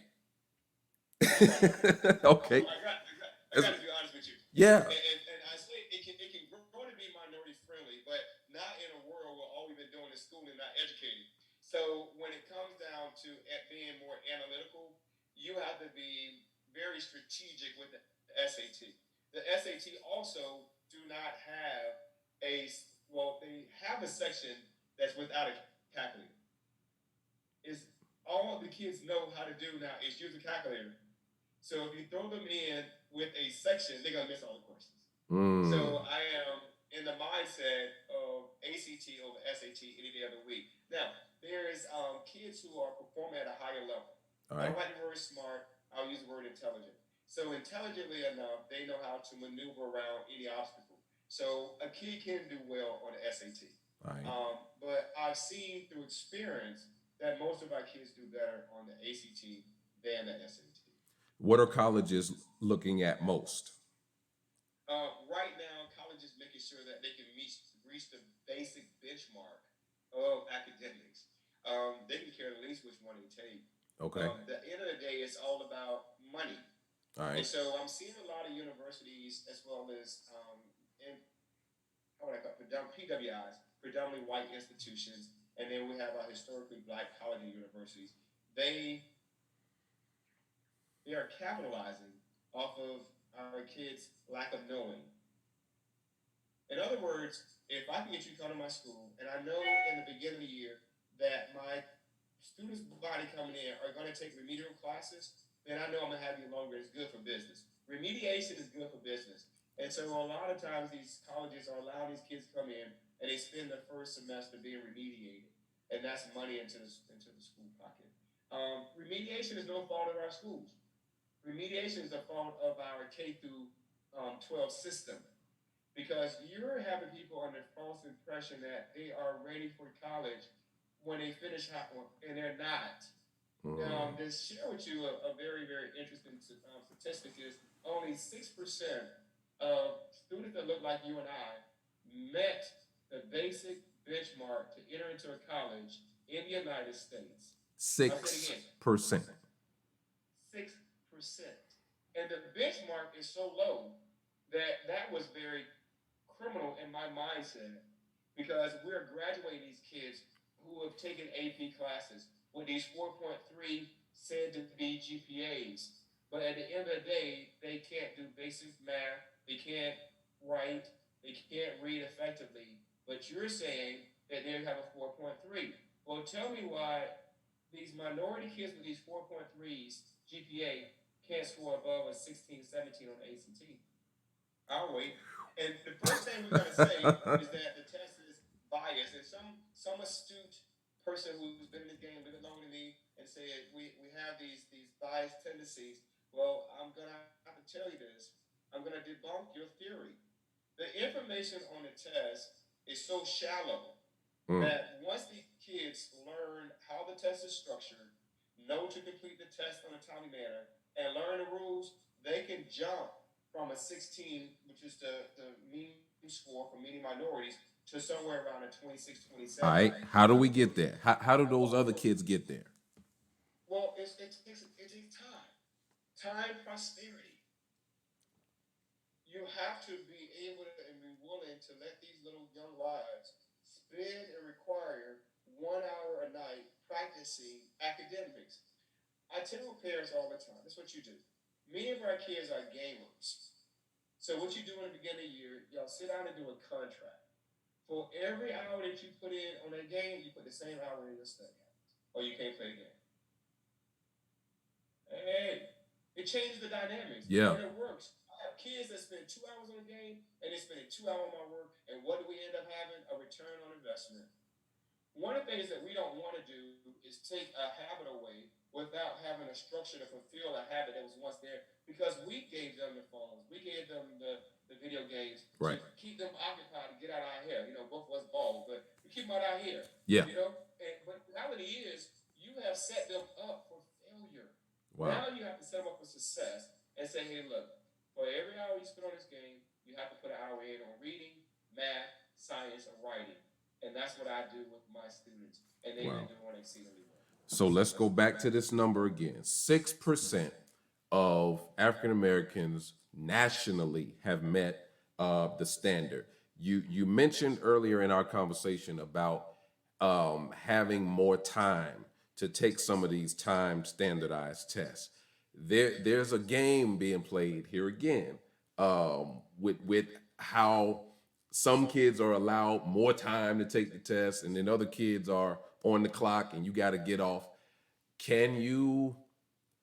S3: Okay.
S2: Okay.
S3: I got to be honest with you.
S2: Yeah.
S3: And I say it can grow to be minority friendly, but not in a world where all we've been doing is schooling, not educating. So when it comes down to being more analytical, you have to be very strategic with the SAT. The SAT also do not have well, they have a section that's without a calculator. Is all the kids know how to do now is use a calculator. So if you throw them in with a section, they're gonna miss all the questions.
S2: Mm.
S3: So I am in the mindset of ACT over SAT any day of the week. Now there is kids who are performing at a higher level.
S2: All
S3: I
S2: right.
S3: don't like the word smart. I'll use the word intelligent. So intelligently enough, they know how to maneuver around any obstacle. So a kid can do well on the SAT.
S2: All right.
S3: But I've seen through experience that most of our kids do better on the ACT than the SAT.
S2: What are colleges looking at most?
S3: Right now, college is making sure that they can reach the basic benchmark of academics. They can care at least which one they take.
S2: Okay.
S3: The end of the day, it's all about money.
S2: All
S3: And
S2: right.
S3: so I'm seeing a lot of universities as well as in, how would I call it, PWIs, predominantly white institutions, and then we have our historically black college and universities. They they are capitalizing off of our kids' lack of knowing. In other words, if I can get you to come to my school, and I know in the beginning of the year that my students' body coming in are going to take remedial classes, then I know I'm going to have you longer. It's good for business. Remediation is good for business. And so a lot of times these colleges are allowing these kids to come in and they spend the first semester being remediated. And that's money into the school pocket. Remediation is no fault of our schools. Remediation is the fault of our K through 12 system because you're having people under false impression that they are ready for college when they finish high school, and they're not.
S2: Mm.
S3: To share with you a very, very interesting statistic is only 6% of students that look like you and I met the basic benchmark to enter into a college in the United States. I'll say it
S2: Six
S3: again,
S2: percent.
S3: 6%. And the benchmark is so low that that was very criminal in my mindset because we're graduating these kids who have taken AP classes with these 4.3 said to be GPAs. But at the end of the day, they can't do basic math, they can't write, they can't read effectively. But you're saying that they have a 4.3. Well, tell me why these minority kids with these 4.3s GPA can't score above a 16, 17 on the ACT. I'll wait. And the first thing we're going to say is that the test is biased. And some astute person who's been in this game a little bit longer than me and said we have these biased tendencies. Well, I'm going to have to tell you this. I'm going to debunk your theory. The information on the test is so shallow
S2: Mm.
S3: that once the kids learn how the test is structured, know to complete the test on a timely manner, and learn the rules, they can jump from a 16, which is the mean score for many minorities, to somewhere around a 26,
S2: All
S3: 27.
S2: right. How do we get there? How do those other kids get there?
S3: Well, it takes time, time, prosperity. You have to be able to and be willing to let these little young lives spend and require 1 hour a night practicing academics. I tell parents all the time, this is what you do. Many of our kids are gamers. So what you do in the beginning of the year, y'all sit down and do a contract. For every hour that you put in on that game, you put the same hour in your study hours, or you can't play the game. Hey, it changes the dynamics
S2: Yeah.
S3: and it works. I have kids that spend 2 hours on a game and they spend 2 hours on my work, and what do we end up having? A return on investment. One of the things that we don't want to do is take a habit away without having a structure to fulfill a habit that was once there because we gave them the phones, we gave them the video games to
S2: Right.
S3: keep them occupied to get out of our hair. You know, both of us bald, but we keep them out of our hair.
S2: Yeah.
S3: You know, but the reality is you have set them up for failure.
S2: Wow.
S3: Now you have to set them up for success and say, hey, look, for every hour you spend on this game, you have to put an hour in on reading, math, science, or writing. And that's what I do with my students. And they've
S2: Wow.
S3: been doing exceedingly well.
S2: So let's go back to this number again. 6% of African Americans nationally have met the standard. You mentioned earlier in our conversation about having more time to take some of these time standardized tests. There's a game being played here again, with how some kids are allowed more time to take the test, and then other kids are on the clock, and you got to get off. Can you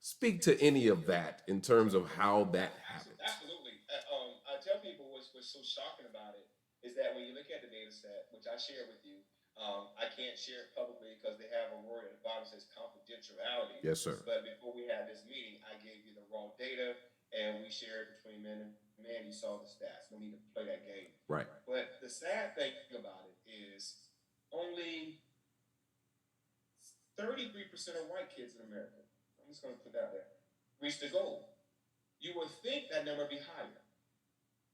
S2: speak to any of that in terms of how that happens?
S3: Absolutely. I tell people what's so shocking about it is that when you look at the data set, which I share with you, I can't share it publicly because they have a word at the bottom that says confidentiality.
S2: Yes, sir.
S3: But before we had this meeting, I gave you the raw data and we shared between men and men. You saw the stats. No need to play that game.
S2: Right.
S3: But the sad thing about it is only 33% of white kids in America, I'm just going to put that there, reach the goal. You would think that number would be higher.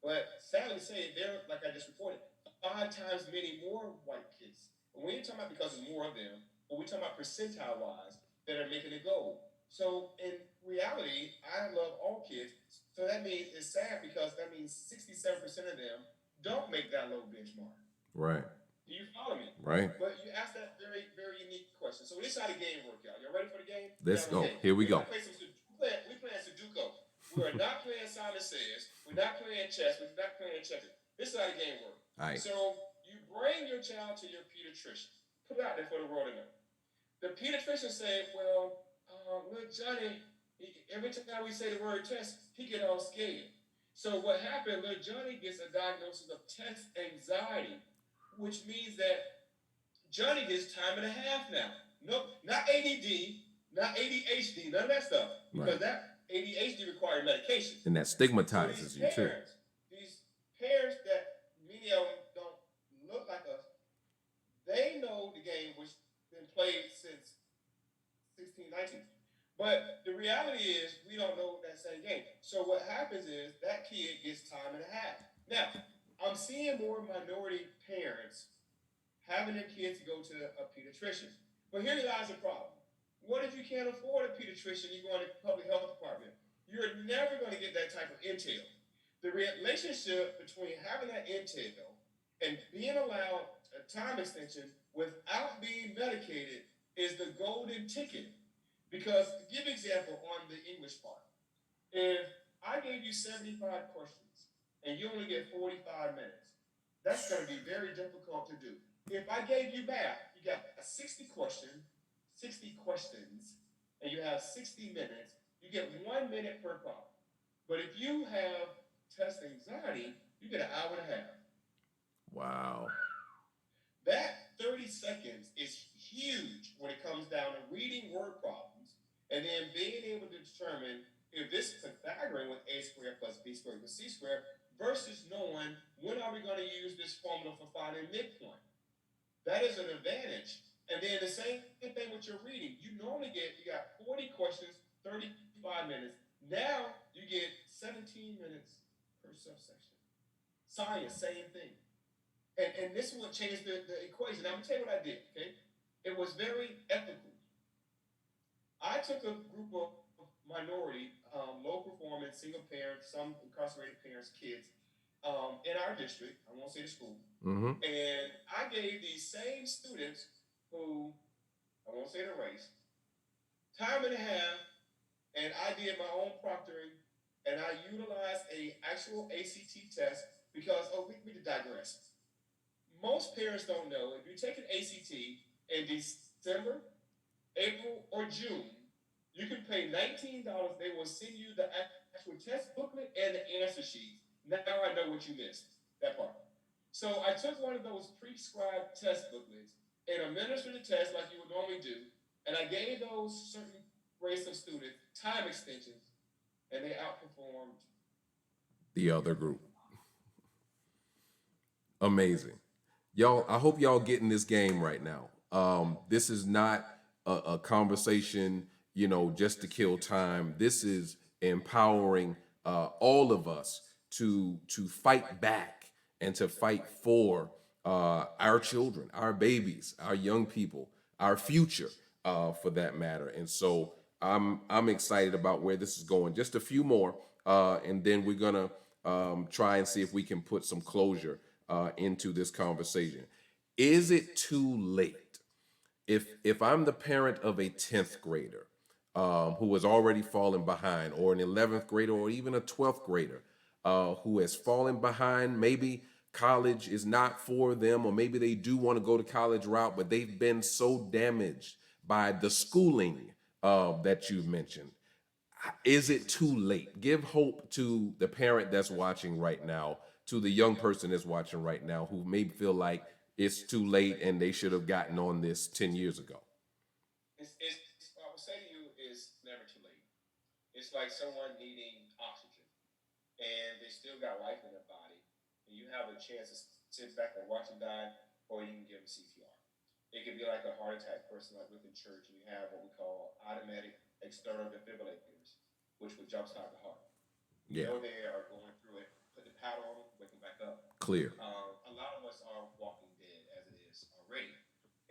S3: But sadly to say, there, like I just reported, 5 times many more white kids. And we ain't talking about because there's more of them, but we're talking about percentile wise that are making the goal. So in reality, I love all kids. So that means it's sad because that means 67% of them don't make that low benchmark.
S2: Right.
S3: Do you follow me?
S2: Right.
S3: But you asked that very, very unique question. So this is how the game work out. Y'all ready for the game?
S2: Let's go. Here we go.
S3: We playing Sudoku. We are not playing Simon Says. We're not playing chess. We're not playing checkers. This is how the game works.
S2: All right.
S3: So you bring your child to your pediatrician. Put it out there for the world to know. The pediatrician say, well, look, Johnny, every time we say the word test, he get all scared. So what happened, little Johnny gets a diagnosis of test anxiety, which means that Johnny gets time and a half now. No, not ADD, not ADHD, none of that stuff. Because that ADHD requires medication.
S2: And that stigmatizes you too.
S3: These parents that many of them don't look like us, they know the game which been played since 1619. But the reality is we don't know that same game. So what happens is that kid gets time and a half. Now, I'm seeing more minority parents having their kids go to a pediatrician. But here lies the problem. What if you can't afford a pediatrician? You go to the public health department. You're never going to get that type of intel. The relationship between having that intel and being allowed a time extension without being medicated is the golden ticket. Because, to give an example on the English part, if I gave you 75 questions and you only get 45 minutes, that's going to be very difficult to do. If I gave you math, you got 60 questions, and you have 60 minutes, you get 1 minute per problem. But if you have test anxiety, you get an hour and a half.
S2: Wow.
S3: That 30 seconds is huge when it comes down to reading word problems and then being able to determine if this is Pythagorean with a squared plus b squared plus c squared versus knowing when are we going to use this formula for finding midpoint. That is an advantage. And then the same thing with your reading. You normally you got 40 questions, 35 minutes. Now you get 17 minutes per subsection. Science, same thing. And this is what changed the equation. Now, I'm going to tell you what I did, okay? It was very ethical. I took a group of minority, low-performing, single parents, some incarcerated parents, kids, in our district, I won't say the school, and I gave these same students who, I won't say the race, time and a half, and I did my own proctoring, and I utilized a actual ACT test because, we digress. Most parents don't know, if you take an ACT in December, April, or June, you can pay $19. They will send you the actual test booklet and the answer sheets. Now I know what you missed, that part. So I took one of those prescribed test booklets and administered the test like you would normally do, and I gave those certain race of students time extensions, and they outperformed
S2: the other group. Amazing. Y'all, I hope y'all getting this game right now. This is not a conversation, just to kill time. This is empowering all of us to fight back and to fight for our children, our babies, our young people, our future, for that matter. And so I'm excited about where this is going. Just a few more, and then we're gonna try and see if we can put some closure into this conversation. Is it too late if I'm the parent of a 10th grader who has already fallen behind, or an 11th grader, or even a 12th grader who has fallen behind, maybe college is not for them, or maybe they do want to go to college route, but they've been so damaged by the schooling that you've mentioned. Is it too late? Give hope to the parent that's watching right now, to the young person that's watching right now who may feel like it's too late and they should have gotten on this 10 years ago.
S3: It's I would say to you is never too late. It's like someone needing oxygen and they still got life in their body, and you have a chance to sit back and watch them die, or you can give them CPR. It could be like a heart attack person, like within church, and you have what we call automatic external defibrillators, which would jumpstart the heart. You
S2: Yeah,
S3: know they are going through it. Put the paddle on them, wake them back up.
S2: clear.
S3: A lot of us are walking dead as it is already,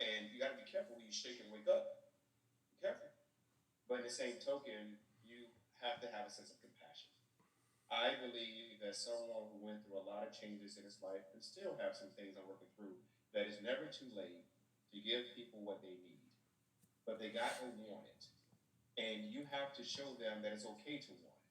S3: and you got to be careful when you shake and wake up. Be careful. But in the same token, you have to have a sense of compassion. I believe that someone who went through a lot of changes in his life and still have some things I'm working through, that it's never too late to give people what they need. But they got to want it. And you have to show them that it's okay to want it.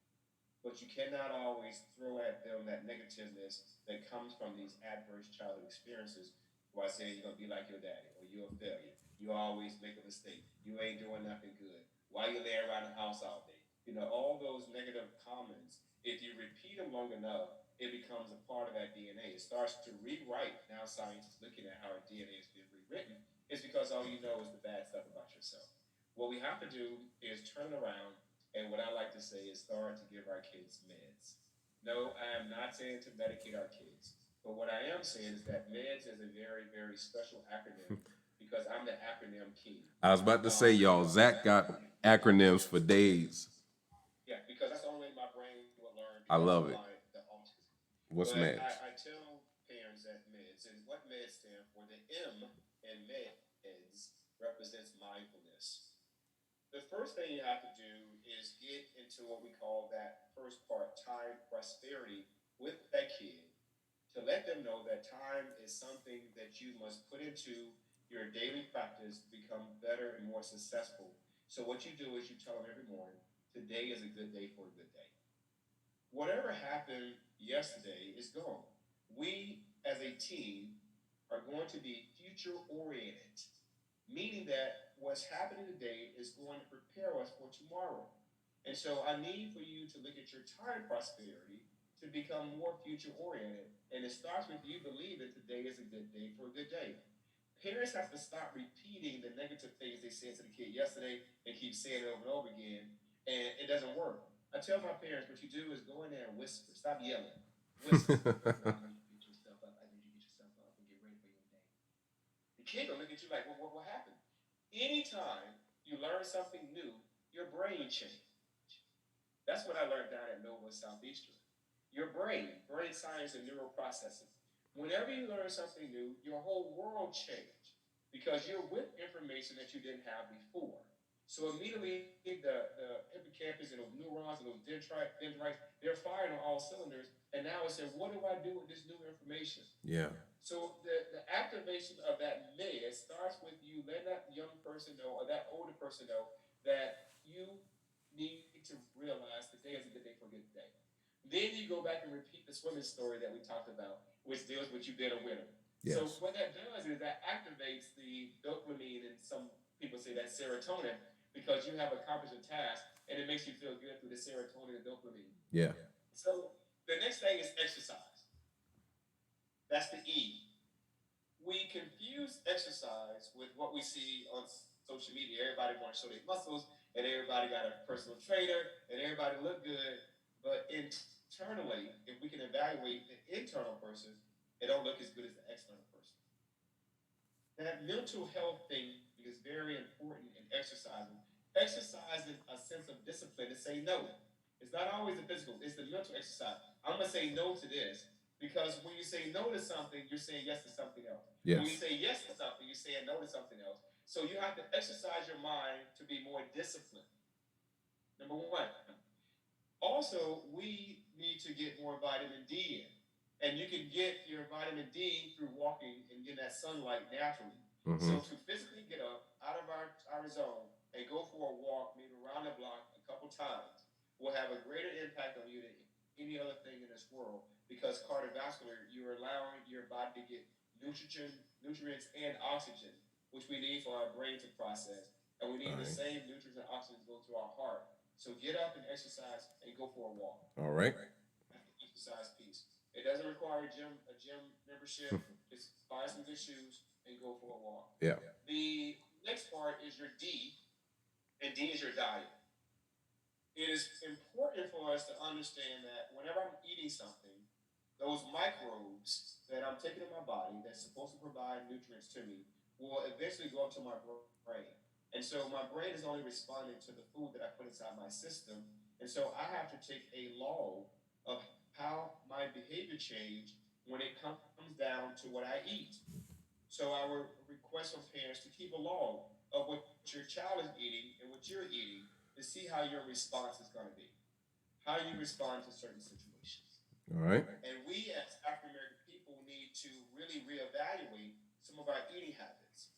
S3: But you cannot always throw at them that negativeness that comes from these adverse childhood experiences by saying you're gonna be like your daddy, or you're a failure. You always make a mistake. You ain't doing nothing good. Why you lay around the house all day? You know, all those negative comments, if you repeat them long enough, it becomes a part of that DNA. It starts to rewrite. Now science is looking at how our DNA is being rewritten. It's because all you know is the bad stuff about yourself. What we have to do is turn it around, and what I like to say is start to give our kids meds. No, I am not saying to medicate our kids. But what I am saying is that meds is a very, very special acronym because I'm the acronym king.
S2: I was about to say, y'all, Zach got acronyms for days.
S3: Yeah, because that's the only way my brain will learn
S2: I
S3: because of
S2: love it.
S3: my the autism.
S2: What's
S3: But
S2: meds?
S3: I tell parents that meds, and what meds stand for, the M in meds represents mindfulness. The first thing you have to do is get into what we call that first part, time prosperity, with that kid, to let them know that time is something that you must put into your daily practice to become better and more successful. So what you do is you tell them every morning, today is a good day for a good day. Whatever happened yesterday is gone. We as a team are going to be future oriented, meaning that what's happening today is going to prepare us for tomorrow. And so I need for you to look at your time prosperity to become more future oriented. And it starts with you believing today is a good day for a good day. Parents have to stop repeating the negative things they said to the kid yesterday and keep saying it over and over again, and it doesn't work. I tell my parents, what you do is go in there and whisper. Stop yelling. Whisper. I need you to get yourself up. I need you to get yourself up and get ready for your day. The kid will look at you like, what happened? Anytime you learn something new, your brain change. That's what I learned down at Nova Southeastern. Your brain science and neural processing. Whenever you learn something new, your whole world changed because you're with information that you didn't have before. So immediately the hippocampus and those neurons and those dendrites, they're firing on all cylinders. And now it's saying, what do I do with this new information?
S2: Yeah.
S3: So the activation of that med starts with you letting that young person know or that older person know that you need to realize today is a good day for a good day. Then you go back and repeat the swimming story that we talked about, which deals with you being a winner. So
S2: Yes.
S3: what that does is that activates the dopamine and some people say that serotonin because you have accomplished a task and it makes you feel good through the serotonin and dopamine.
S2: Yeah.
S3: So the next thing is exercise. That's the E. We confuse exercise with what we see on social media. Everybody wants to show their muscles, and everybody got a personal trainer, and everybody look good. But internally, if we can evaluate the internal person, it don't look as good as the external person. That mental health thing is very important in exercising. Exercising a sense of discipline to say no. It's not always the physical, it's the mental exercise. I'm gonna say no to this because when you say no to something, you're saying yes to something else. When you
S2: Yes.
S3: say yes to something, you're saying no to something else. So you have to exercise your mind to be more disciplined. Number one. Also, we need to get more vitamin D in. And you can get your vitamin D through walking and getting that sunlight naturally.
S2: Mm-hmm.
S3: So to physically get up, out of our zone and go for a walk, maybe around the block a couple times, will have a greater impact on you than any other thing in this world because cardiovascular, you're allowing your body to get nutrients and oxygen, which we need for our brain to process. And we need the
S2: All
S3: same nutrients and oxygen to go to our heart. So get up and exercise and go for a walk.
S2: right. All right.
S3: That's the exercise piece. It doesn't require a gym membership. Just buy some good shoes and go for a walk.
S2: Yeah.
S3: The next part is your D, and D is your diet. It is important for us to understand that whenever I'm eating something, those microbes that I'm taking in my body that's supposed to provide nutrients to me will eventually go up to my brain. And so my brain is only responding to the food that I put inside my system. And so I have to take a log of how my behavior changed when it comes down to what I eat. So I would request from parents to keep a log of what your child is eating and what you're eating to see how your response is going to be, how you respond to certain situations.
S2: All right.
S3: And we as African American people need to really reevaluate some of our eating habits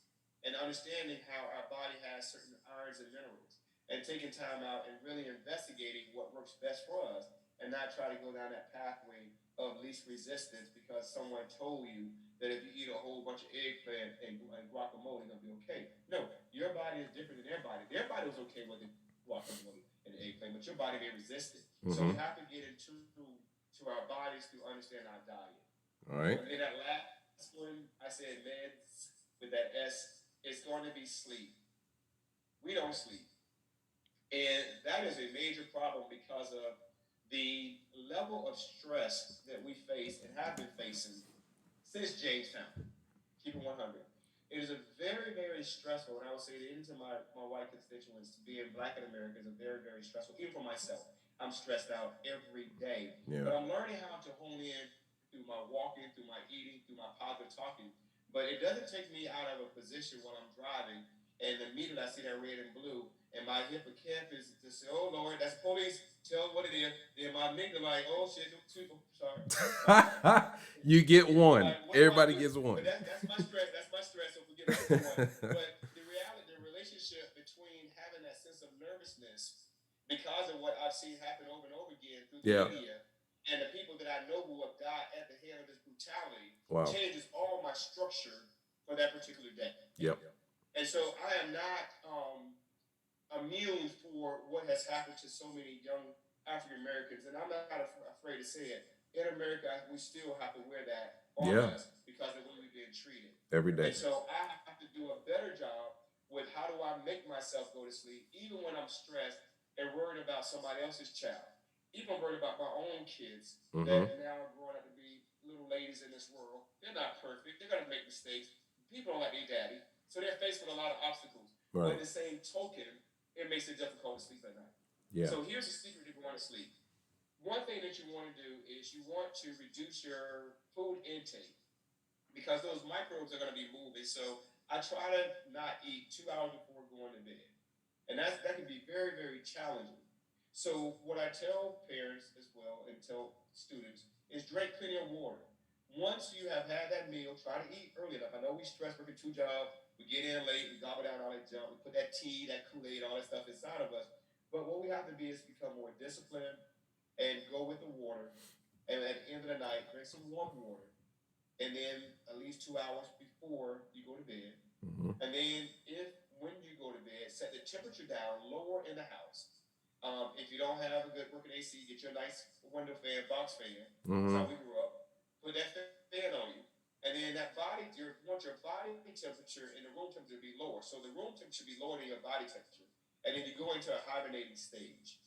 S3: and understanding how our body has certain irons and minerals and taking time out and really investigating what works best for us and not try to go down that pathway of least resistance because someone told you that if you eat a whole bunch of eggplant and guacamole, you're going to be okay. No, your body is different than their body. Their body was okay with the guacamole and the eggplant, but your body may resist it. So we have to get into to our bodies to understand our diet.
S2: All right.
S3: And then that last one, I said meds with that S, is going to be sleep. We don't sleep. And that is a major problem because of the level of stress that we face and have been facing since Jamestown. Keep it 100. It is a very, very stressful, and I would say that even to my white constituents, being black in America is a very, very stressful. Even for myself, I'm stressed out every day.
S2: Yeah.
S3: But I'm learning how to hone in through my walking, through my eating, through my positive talking. But it doesn't take me out of a position when I'm driving, and immediately I see that red and blue, and my hippocampus just say, "Oh Lord, that's police. Tell them what it is." Then my amygdala like, "Oh shit, sorry."
S2: You get one.
S3: Like,
S2: Everybody gets one.
S3: But that's my stress. That's my stress. So we get one. But the reality, the relationship between having that sense of nervousness because of what I've seen happen over and over again through the media and the people that I know who have died at the hand of this brutality changes all my structure for that particular day.
S2: Yep.
S3: And so I am not immune for what has happened to so many young African Americans, and I'm not afraid to say it. In America, we still have to wear that on us because of the way we've been treated
S2: every day.
S3: And so I have to do a better job with how do I make myself go to sleep, even when I'm stressed and worried about somebody else's child, even worried about my own kids that now are growing up to be little ladies in this world. They're not perfect. They're going to make mistakes. People don't like their daddy, so they're faced with a lot of obstacles.
S2: Right.
S3: But in the same token, it makes it difficult to sleep at night.
S2: Yeah.
S3: So here's the secret to going to sleep. One thing that you want to do is you want to reduce your food intake because those microbes are going to be moving. So I try to not eat 2 hours before going to bed. And that can be very, very challenging. So what I tell parents as well and tell students is drink plenty of water. Once you have had that meal, try to eat early enough. I know we stress working 2 jobs. We get in late. We gobble down all that junk. We put that tea, that Kool-Aid, all that stuff inside of us. But what we have to be is become more disciplined and go with the water. And at the end of the night, drink some warm water. And then at least 2 hours before you go to bed. And then when you go to bed, set the temperature down lower in the house. If you don't have a good working AC, get your nice window fan, box fan. That's how we grew up. Put that fan on you. And then that you want your body temperature and the room temperature to be lower. So the room temperature should be lower than your body temperature. And then you go into a hibernating stage.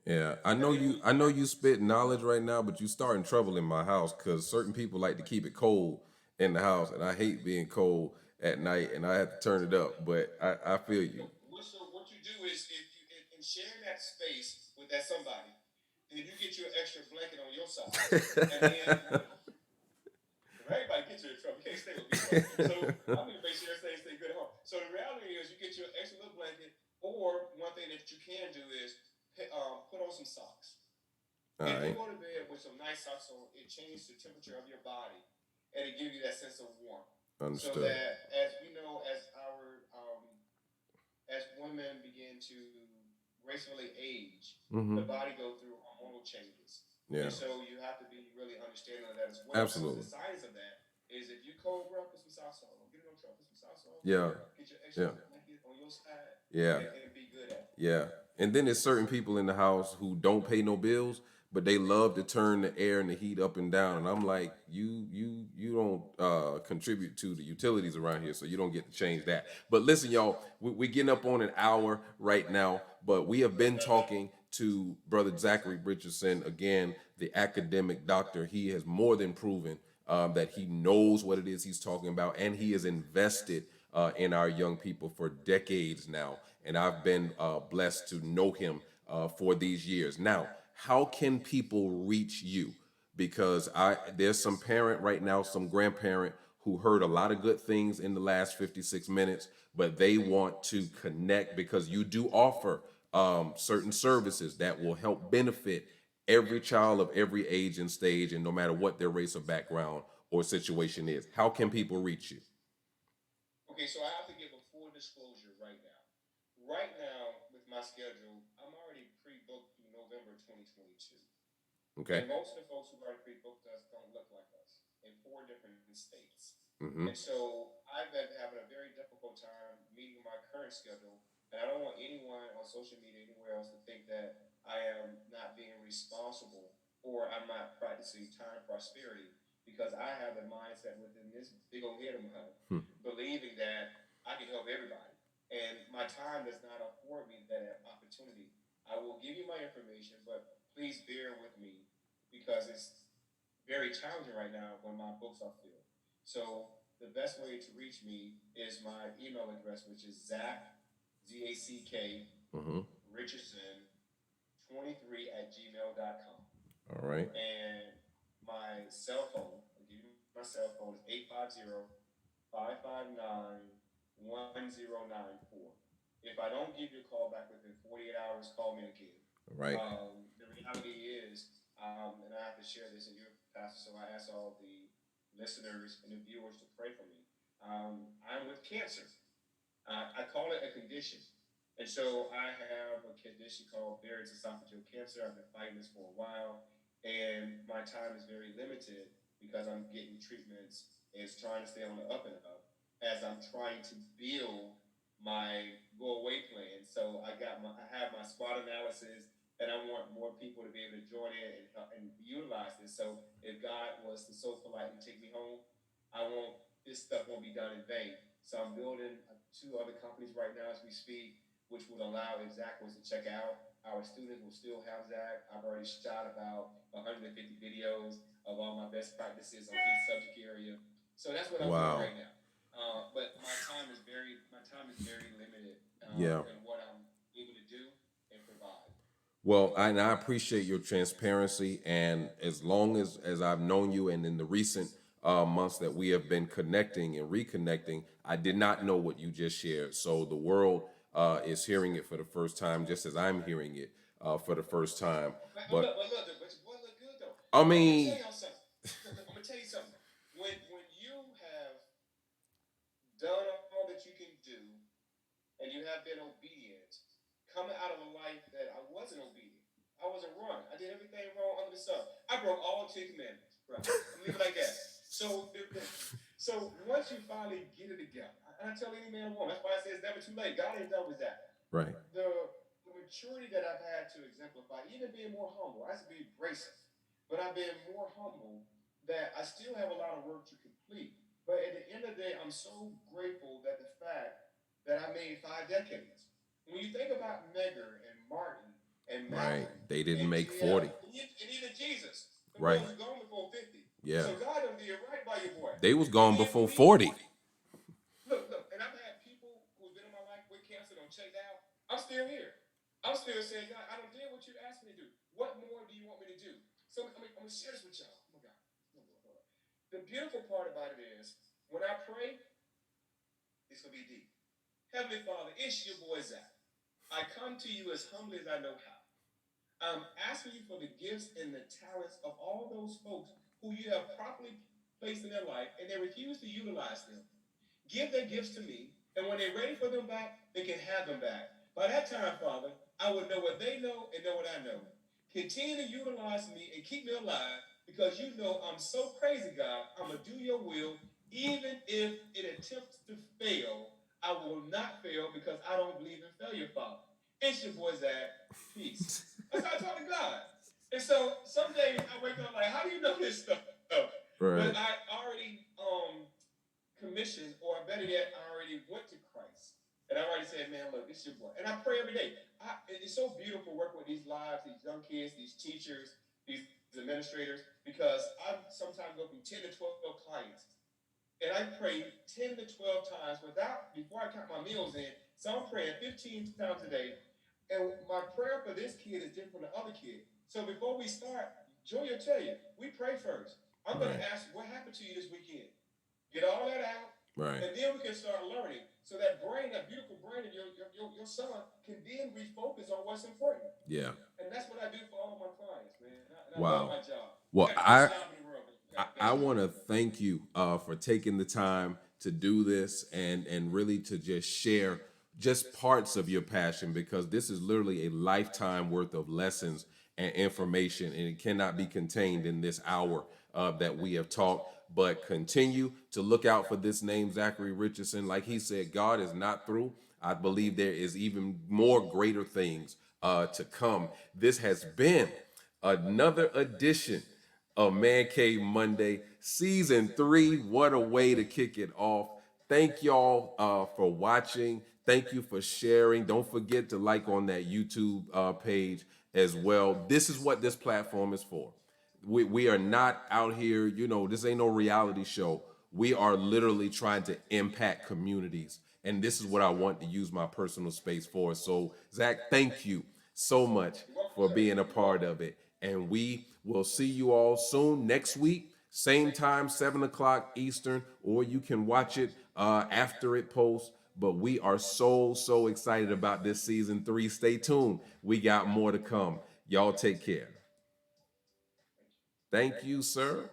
S2: Yeah, I know you spit knowledge right now, but you starting trouble in my house because certain people like to keep it cold in the house, and I hate being cold at night, and I have to turn it up. But I feel you.
S3: So what you do is if you in sharing that space with that somebody, then you get your extra blanket on your side, and then everybody gets you in trouble. You can't stay with me. So I'm gonna make sure everything stay good at home. So the reality is you get your extra little blanket, or one thing that you can do is put on some socks. If you go to bed with some nice socks on, it changes the temperature of your body, and it gives you that sense of warmth.
S2: Understood.
S3: So that, as we know, as our women begin to gracefully age, the
S2: Mm-hmm.
S3: body go through hormonal changes. And
S2: Yeah.
S3: so you have to be really understanding of that as well. Some of the
S2: Absolutely.
S3: signs of that is if you cold, bro, put some sauce on. Don't get it on truck, put some sauce on.
S2: Yeah.
S3: Get your extra
S2: Yeah.
S3: blanket on your side
S2: Yeah.
S3: and be good at it.
S2: Yeah. And then there's certain people in the house who don't pay no bills, but they love to turn the air and the heat up and down. And I'm like, you don't contribute to the utilities around here, so you don't get to change that. But listen, y'all, we're getting up on an hour right now, but we have been talking to Brother Zachary Richardson again, the academic doctor. He has more than proven that he knows what it is he's talking about, and he is invested in our young people for decades now. And I've been blessed to know him for these years. Now, how can people reach you? Because there's some parent right now, some grandparent who heard a lot of good things in the last 56 minutes, but they want to connect because you do offer certain services that will help benefit every child of every age and stage, and no matter what their race or background or situation is. How can people reach you?
S3: Okay, so I have to give a full disclosure right now. Right now, with my schedule, I'm already pre-booked through November 2022.
S2: Okay.
S3: And most of the folks who already pre-booked us don't look like us in four different states.
S2: Mm-hmm.
S3: And so I've been having a very difficult time meeting my current schedule. And I don't want anyone on social media anywhere else to think that I am not being responsible or I'm not practicing time prosperity because I have a mindset within this big old head of mine,
S2: Hmm.
S3: believing that I can help everybody. And my time does not afford me that opportunity. I will give you my information, but please bear with me because it's very challenging right now when my books are filled. So the best way to reach me is my email address, which is Zack
S2: Mm-hmm.
S3: Richardson 23 at gmail.com.
S2: All right.
S3: And my cell phone, I'll give you my cell phone, is 850-559-1094. If I don't give you a call back within 48 hours, call me again.
S2: All right.
S3: The reality is, and I have to share this in your pastor, so I ask all the listeners and the viewers to pray for me. I'm with cancer. I call it a condition. And so I have a condition called Barrett's esophageal cancer. I've been fighting this for a while, and my time is very limited because I'm getting treatments and it's trying to stay on the up and up as I'm trying to build my go away plan. So I have my SWOT analysis, and I want more people to be able to join in and utilize this. So if God was to so politely take me home, I won't. This stuff won't be done in vain. So I'm building two other companies right now as we speak, which would allow Exactors to check out. Our students will still have Zach. I've already shot about 150 videos of all my best practices on each subject area. So that's what I'm doing
S2: Wow.
S3: right now. But my time is very limited
S2: Yeah.
S3: in what I'm able to do and provide.
S2: Well, and I appreciate your transparency. And as long as I've known you, and in the recent months that we have been connecting and reconnecting, I did not know what you just shared. So the world is hearing it for the first time, just as I'm hearing it for the first time. But
S3: But your boy look good though.
S2: I
S3: But I'm gonna tell
S2: mean,
S3: y'all something. I'm gonna tell you something. When you have done all that you can do and you have been obedient, coming out of a life that I wasn't obedient. I wasn't wrong. I did everything wrong under the sun. I broke all 10 commandments, bro. I'm leaving it like that. So, so once you finally get it together, and I tell any man or woman, that's why I say it's never too late. God ain't done with that.
S2: right,
S3: The maturity that I've had to exemplify, even being more humble, I used to be abrasive, but I've been more humble that I still have a lot of work to complete. But at the end of the day, I'm so grateful that the fact that I made 5 decades. When you think about Megger and Martin and
S2: right.
S3: Malcolm
S2: They didn't
S3: and
S2: make
S3: GL
S2: 40.
S3: and even Jesus, the boy
S2: Right.
S3: was gone before 50.
S2: Yeah.
S3: So God done did right by your boy.
S2: They was
S3: And
S2: gone
S3: then for
S2: before
S3: me,
S2: 40.
S3: look, and I've had people who've been in my life with cancer don't checked out. I'm still here. I'm still saying, God, I don't did what you asked me to do. What more do you want me to do? So I'm gonna share this with y'all. Oh my God. Oh, Lord. The beautiful part about it is when I pray, it's gonna be deep. Heavenly Father, it's your boy Zach. I come to you as humbly as I know how. I'm asking you for the gifts and the talents of all those folks who you have properly placed in their life and they refuse to utilize them. Give their gifts to me, and when they're ready for them back, they can have them back. By that time, Father, I would know what they know and know what I know. Continue to utilize me and keep me alive because you know I'm so crazy, God. I'm going to do your will. Even if it attempts to fail, I will not fail because I don't believe in failure, Father. It's your boy Zach. Peace. That's how I talk to God. And so some days I wake up like, how do you know this stuff?
S2: Right.
S3: But I already commissioned, or better yet, I already went to Christ. And I already said, man, look, this is your boy. And I pray every day. It's so beautiful working with these lives, these young kids, these teachers, these administrators, because I sometimes go from 10 to 12 clients. And I pray 10 to 12 times before I count my meals in. So I'm praying 15 times a day. And my prayer for this kid is different from the other kid. So before we start, Joy will tell you, we pray first. I'm going to ask you, what happened to you this weekend? Get all that out,
S2: Right.
S3: and then we can start learning. So that brain, that beautiful brain of your son, can then refocus on what's important.
S2: Yeah.
S3: And that's what I do for all of my clients, man. And I love
S2: Wow.
S3: my job.
S2: Well,
S3: I got the best job in the world.
S2: I want to thank you for taking the time to do this and really to just share just parts of your passion, because this is literally a lifetime worth of lessons and information, and it cannot be contained in this hour that we have talked. But continue to look out for this name, Zachery Richardson. Like he said, God is not through. I believe there is even more greater things to come. This has been another edition of Man Cave Monday, season 3. What a way to kick it off. Thank y'all for watching. Thank you for sharing. Don't forget to like on that YouTube page as well. This is what this platform is for. We are not out here, this ain't no reality show. We are literally trying to impact communities. And this is what I want to use my personal space for. So, Zach, thank you so much for being a part of it. And we will see you all soon next week, same time, 7 o'clock Eastern, or you can watch it after it posts. But we are so excited about this season 3. Stay tuned. We got more to come. Y'all take care. Thank you, sir.